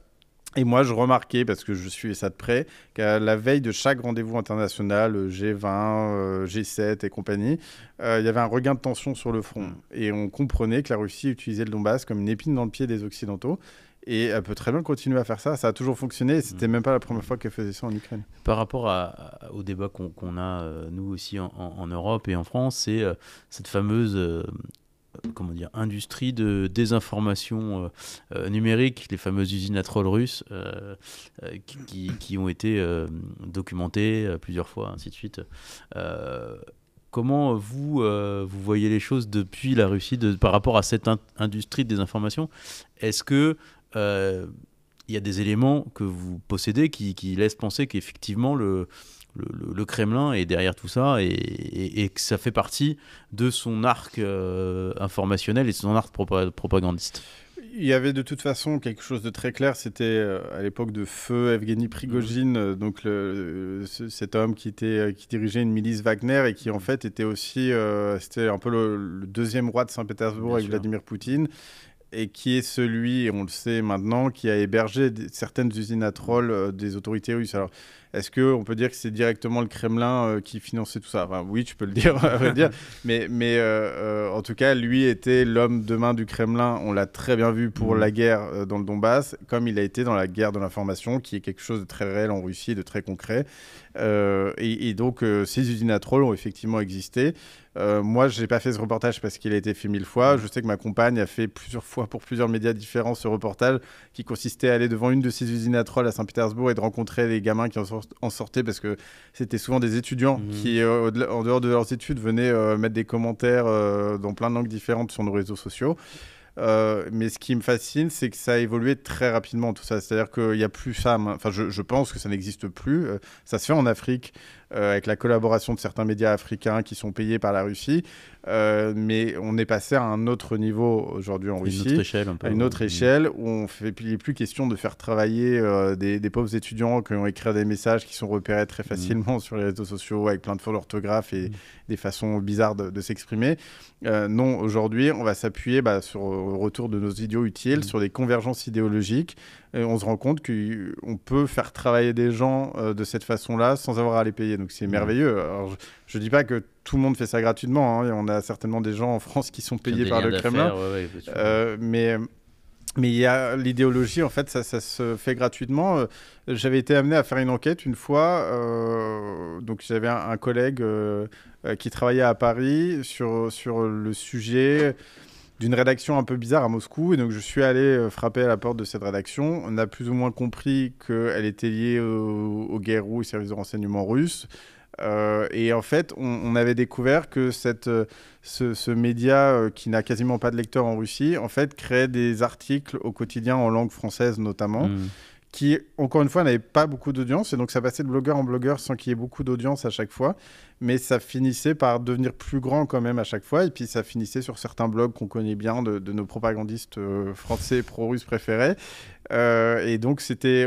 Et moi, je remarquais, parce que je suis ça de près, qu'à la veille de chaque rendez-vous international, G20, G7 et compagnie, il y avait un regain de tension sur le front. Et on comprenait que la Russie utilisait le Donbass comme une épine dans le pied des Occidentaux. Et elle peut très bien continuer à faire ça. Ça a toujours fonctionné. Et c'était même pas la première fois qu'elle faisait ça en Ukraine. Par rapport au débat qu'on a, nous aussi, en Europe et en France, c'est cette fameuse... industrie de désinformation numérique, les fameuses usines à trolls russes qui ont été documentées plusieurs fois, ainsi de suite. Comment vous voyez les choses depuis la Russie par rapport à cette industrie de désinformation? Est-ce que il y a des éléments que vous possédez qui laissent penser qu'effectivement le Kremlin est derrière tout ça et que ça fait partie de son arc informationnel et de son arc propagandiste? Il y avait de toute façon quelque chose de très clair, c'était à l'époque de feu Evgeny Prigojine, donc cet homme qui dirigeait une milice Wagner et qui en fait était aussi, c'était un peu le deuxième roi de Saint-Pétersbourg avec Vladimir Poutine, et qui est celui, et on le sait maintenant, qui a hébergé certaines usines à trolls des autorités russes. Alors, est-ce qu'on peut dire que c'est directement le Kremlin qui finançait tout ça? Enfin, oui, tu peux le dire, à vrai dire. Mais en tout cas, lui était l'homme de main du Kremlin. On l'a très bien vu pour la guerre dans le Donbass, comme il a été dans la guerre de l'information, qui est quelque chose de très réel en Russie, de très concret. Et donc, ces usines à trolls ont effectivement existé. Moi, je n'ai pas fait ce reportage parce qu'il a été fait 1000 fois. Je sais que ma compagne a fait plusieurs fois pour plusieurs médias différents ce reportage qui consistait à aller devant une de ces usines à trolls à Saint-Pétersbourg et de rencontrer les gamins qui en sortaient, parce que c'était souvent des étudiants qui, en dehors de leurs études, venaient mettre des commentaires dans plein de langues différentes sur nos réseaux sociaux. Mais ce qui me fascine, c'est que ça a évolué très rapidement, tout ça. C'est-à-dire qu'il n'y a plus ça. Enfin, je pense que ça n'existe plus. Ça se fait en Afrique, avec la collaboration de certains médias africains qui sont payés par la Russie. Mais on est passé à un autre niveau aujourd'hui en Russie. Une autre échelle, un peu. À une autre échelle où il n'est plus question de faire travailler des pauvres étudiants qui ont écrit des messages qui sont repérés très facilement sur les réseaux sociaux avec plein de fautes d'orthographe et des façons bizarres de s'exprimer. Non, aujourd'hui, on va s'appuyer sur le retour de nos idiots utiles, sur des convergences idéologiques. Et on se rend compte qu'on peut faire travailler des gens de cette façon-là sans avoir à les payer. Donc c'est merveilleux. Alors, je ne dis pas que tout le monde fait ça gratuitement. On a certainement des gens en France qui sont payés par le Kremlin. Mais il y a l'idéologie, en fait, ça se fait gratuitement. J'avais été amené à faire une enquête une fois. Donc j'avais un collègue qui travaillait à Paris sur le sujet d'une rédaction un peu bizarre à Moscou. Et donc, je suis allé frapper à la porte de cette rédaction. On a plus ou moins compris qu'elle était liée aux guerres et services de renseignement russes. Et en fait, on avait découvert que ce média qui n'a quasiment pas de lecteurs en Russie, en fait, créait des articles au quotidien en langue française notamment, qui, encore une fois, n'avait pas beaucoup d'audience. Et donc, ça passait de blogueur en blogueur sans qu'il y ait beaucoup d'audience à chaque fois. Mais ça finissait par devenir plus grand quand même à chaque fois. Et puis, ça finissait sur certains blogs qu'on connaît bien de nos propagandistes français pro-russes préférés. Et donc,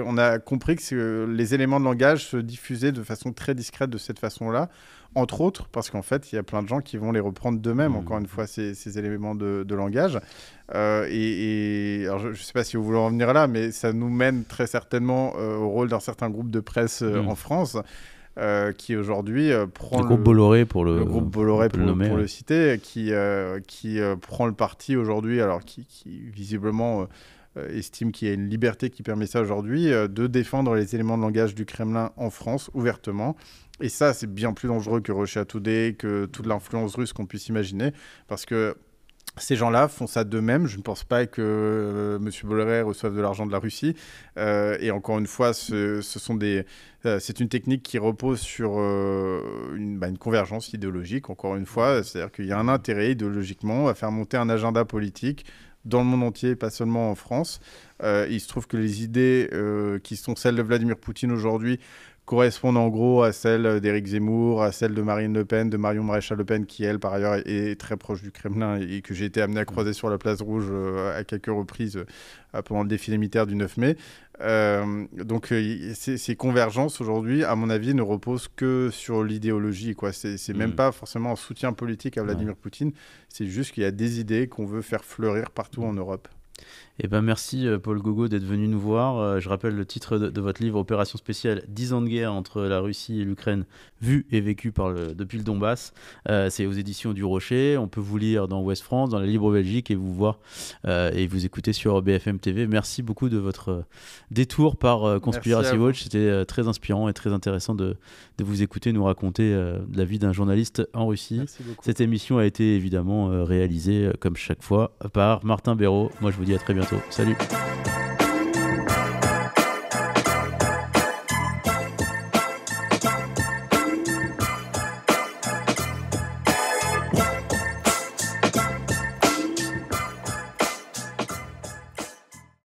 on a compris que les éléments de langage se diffusaient de façon très discrète de cette façon-là. Entre autres, parce qu'en fait, il y a plein de gens qui vont les reprendre d'eux-mêmes, encore une fois, ces éléments de langage. Alors, je ne sais pas si vous voulez en venir là, mais ça nous mène très certainement au rôle d'un certain groupe de presse en France, qui aujourd'hui prend le groupe Bolloré pour le groupe Bolloré pour le citer, qui prend le parti aujourd'hui, alors qui visiblement estime qu'il y a une liberté qui permet ça aujourd'hui, de défendre les éléments de langage du Kremlin en France ouvertement. Et ça, c'est bien plus dangereux que Russia Today, que toute l'influence russe qu'on puisse imaginer, parce que ces gens-là font ça d'eux-mêmes. Je ne pense pas que M. Bolloré reçoive de l'argent de la Russie. Et encore une fois, c'est une technique qui repose sur une convergence idéologique, encore une fois. C'est-à-dire qu'il y a un intérêt idéologiquement à faire monter un agenda politique dans le monde entier, pas seulement en France. Il se trouve que les idées qui sont celles de Vladimir Poutine aujourd'hui correspondent en gros à celles d'Éric Zemmour, à celles de Marine Le Pen, de Marion Maréchal Le Pen, qui elle, par ailleurs, est très proche du Kremlin et que j'ai été amené à croiser sur la place Rouge à quelques reprises pendant le défilé militaire du 9 mai. Donc ces convergences aujourd'hui, à mon avis, ne reposent que sur l'idéologie, quoi. C'est même pas forcément un soutien politique à Vladimir Poutine, c'est juste qu'il y a des idées qu'on veut faire fleurir partout en Europe. Eh ben merci Paul Gogo d'être venu nous voir. Je rappelle le titre de votre livre, Opération spéciale 10 ans de guerre entre la Russie et l'Ukraine, vue et vécue depuis le Donbass. C'est aux éditions du Rocher. On peut vous lire dans Ouest France, dans la Libre Belgique et vous voir et vous écouter sur BFM TV. Merci beaucoup de votre détour par Conspiracy Watch. C'était très inspirant et très intéressant de vous écouter nous raconter la vie d'un journaliste en Russie. Cette émission a été évidemment réalisée comme chaque fois par Martin Béraud. Moi je vous dis à très bientôt. Salut.